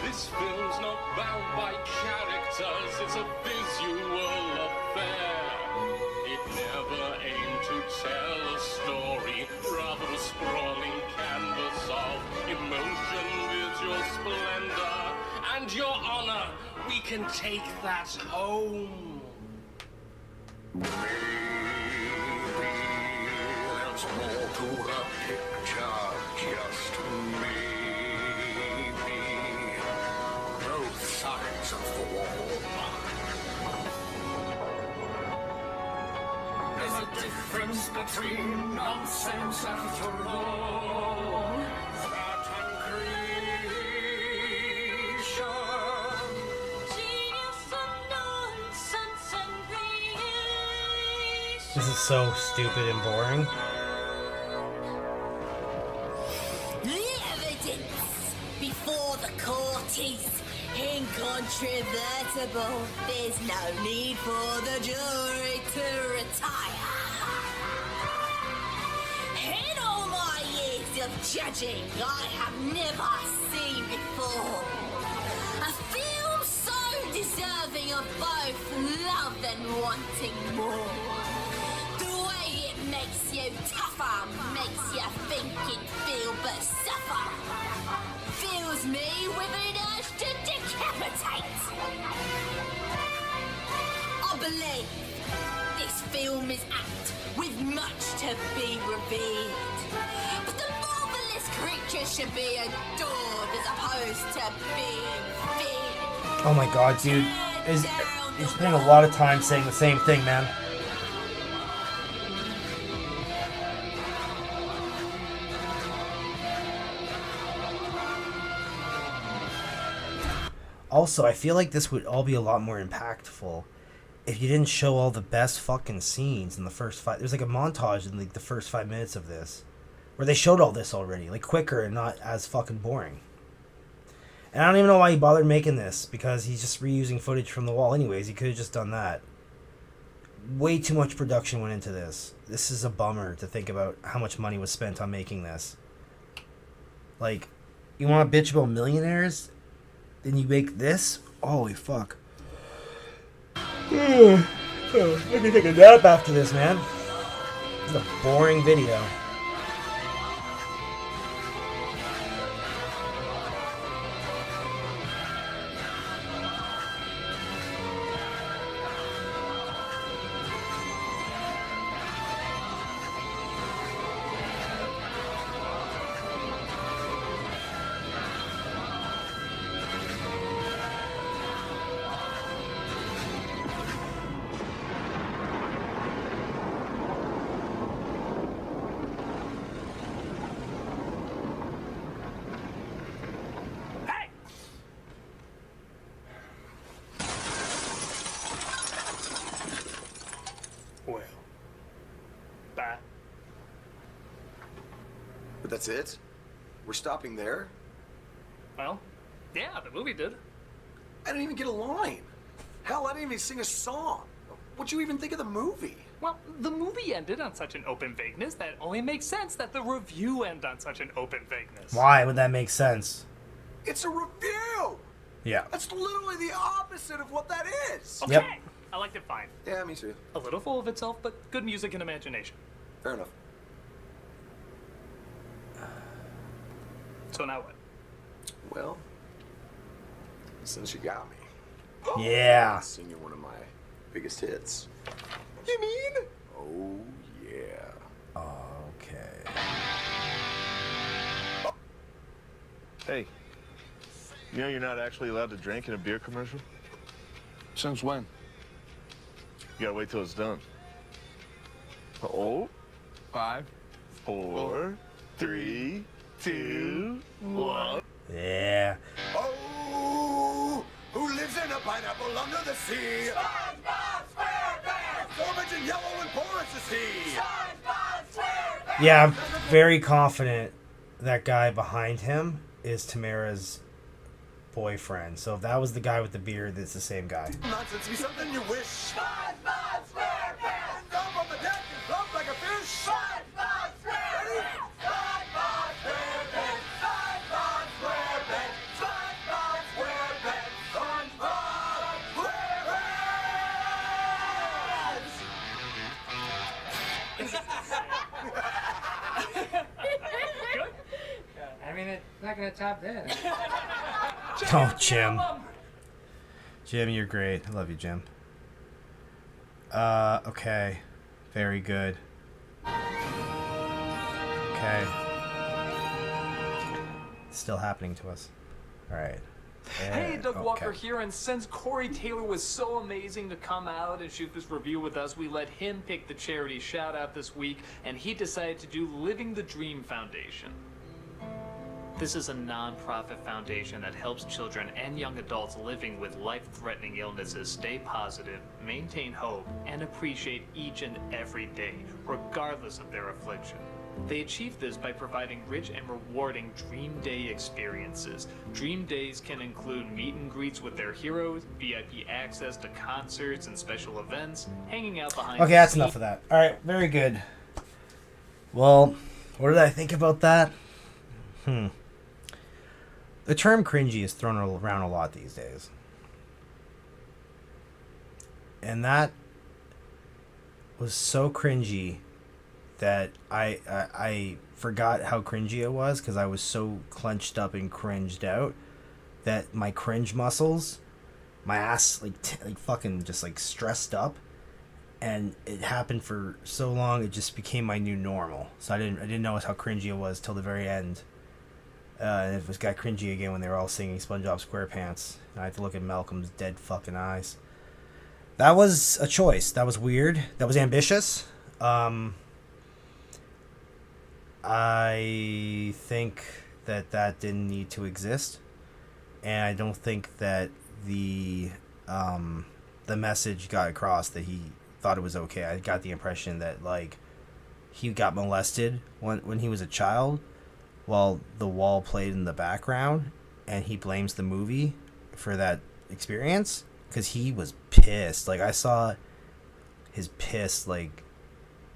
This film's not bound by characters, it's a visual affair. It never aimed to tell a story, rather a sprawling canvas of emotion, visual splendor, and Your Honor, we can take that home. Maybe there's more to the picture, just maybe. Both sides of the wall. There's a difference between nonsense after all. That and creation. Genius and nonsense and creation. This is so stupid and boring. The evidence before the court is incontrovertible. There's no need for the jury to retire. In all my years of judging, I have never seen before a film so deserving of both love and wanting more. The way it makes you tougher, makes you think and feel but suffer. Fills me with an urge to decapitate. I believe this film is apt with much to be revered. But the marvelous creature should be adored as opposed to being feared. Oh my god, dude. It's been a lot of time saying the same thing, man. Also, I feel like this would all be a lot more impactful if you didn't show all the best fucking scenes in the first five. There's like a montage in like the first 5 minutes of this where they showed all this already, like quicker and not as fucking boring. And I don't even know why he bothered making this, because he's just reusing footage from The Wall anyways. He could have just done that. Way too much production went into this. This is a bummer to think about how much money was spent on making this. Like, you want to bitch about millionaires? Then you make this? Holy fuck. Let me take a nap after this, man. This is a boring video. Well, bye. But that's it? We're stopping there? Well, yeah, the movie did. I didn't even get a line. Hell, I didn't even sing a song. What'd you even think of the movie? Well, the movie ended on such an open vagueness that it only makes sense that the review end on such an open vagueness. Why would that make sense? It's a review! Yeah. That's literally the opposite of what that is! Okay, Yep. I liked it fine. Yeah, me too. A little full of itself, but good music and imagination. Fair enough. So now what? Well, since you got me. Yeah. I'll sing you one of my biggest hits. You mean? Oh, yeah. Okay. Hey, you know you're not actually allowed to drink in a beer commercial? Since when? You gotta wait till it's done. Oh, 5, 4, 3, 2, 1. Yeah. Oh, who lives in a pineapple under the sea? SpongeBob SquarePants! Orange and yellow and porous is he? SpongeBob SquarePants! Yeah, I'm very confident that guy behind him is Tamara's boyfriend. So if that was the guy with the beard, it's the same guy. Nonsense, be something you wish. SpongeBob SquarePants! Jump on the deck and flop like a fish. SpongeBob SquarePants! SpongeBob SquarePants! SpongeBob SquarePants! SpongeBob SquarePants! SpongeBob Good? I mean, it's not gonna top this. Oh, Jim. Jim, you're great. I love you, Jim. Okay. Very good. Okay. Still happening to us. Alright. Hey, Doug Walker here, and since Corey Taylor was so amazing to come out and shoot this review with us, we let him pick the charity shout-out this week, and he decided to do Living the Dream Foundation. This is a non-profit foundation that helps children and young adults living with life-threatening illnesses stay positive, maintain hope, and appreciate each and every day, regardless of their affliction. They achieve this by providing rich and rewarding Dream Day experiences. Dream Days can include meet and greets with their heroes, VIP access to concerts and special events, hanging out behind Okay, that's enough of that. Alright, very good. Well, what did I think about that? The term cringy is thrown around a lot these days. And that was so cringy that I forgot how cringy it was because I was so clenched up and cringed out that my cringe muscles, my ass like fucking just like stressed up, and it happened for so long it just became my new normal. So I didn't notice how cringy it was till the very end. And it was got cringy again when they were all singing SpongeBob SquarePants. And I had to look at Malcolm's dead fucking eyes. That was a choice. That was weird. That was ambitious. I think that didn't need to exist, and I don't think that the message got across that he thought it was okay. I got the impression that like he got molested when he was a child, while The Wall played in the background, and he blames the movie for that experience because he was pissed. Like I saw his piss like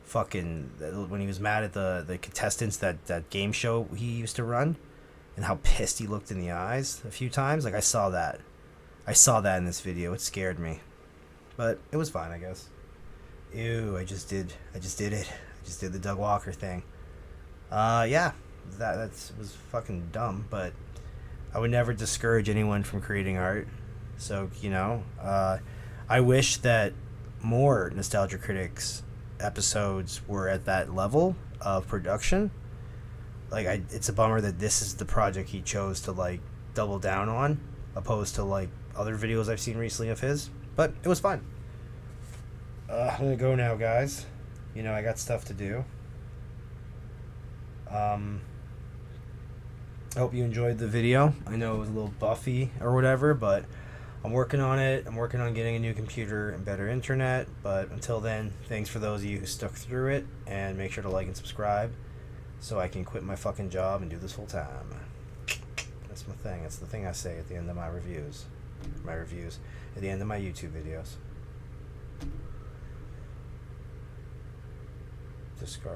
fucking when he was mad at the contestants that game show he used to run, and how pissed he looked in the eyes a few times. Like I saw that in this video. It scared me, but it was fine, I guess. Ew, I just did it. I just did the Doug Walker thing. Yeah, that was fucking dumb, but I would never discourage anyone from creating art. So, you know, I wish that more Nostalgia Critics episodes were at that level of production. Like, it's a bummer that this is the project he chose to, like, double down on, opposed to, like, other videos I've seen recently of his. But it was fun. I'm gonna go now, guys. You know, I got stuff to do. I hope you enjoyed the video. I know it was a little buffy or whatever, but I'm working on it. I'm working on getting a new computer and better internet. But until then, thanks for those of you who stuck through it. And make sure to like and subscribe so I can quit my fucking job and do this full time. That's my thing. That's the thing I say at the end of my reviews. At the end of my YouTube videos. Discard.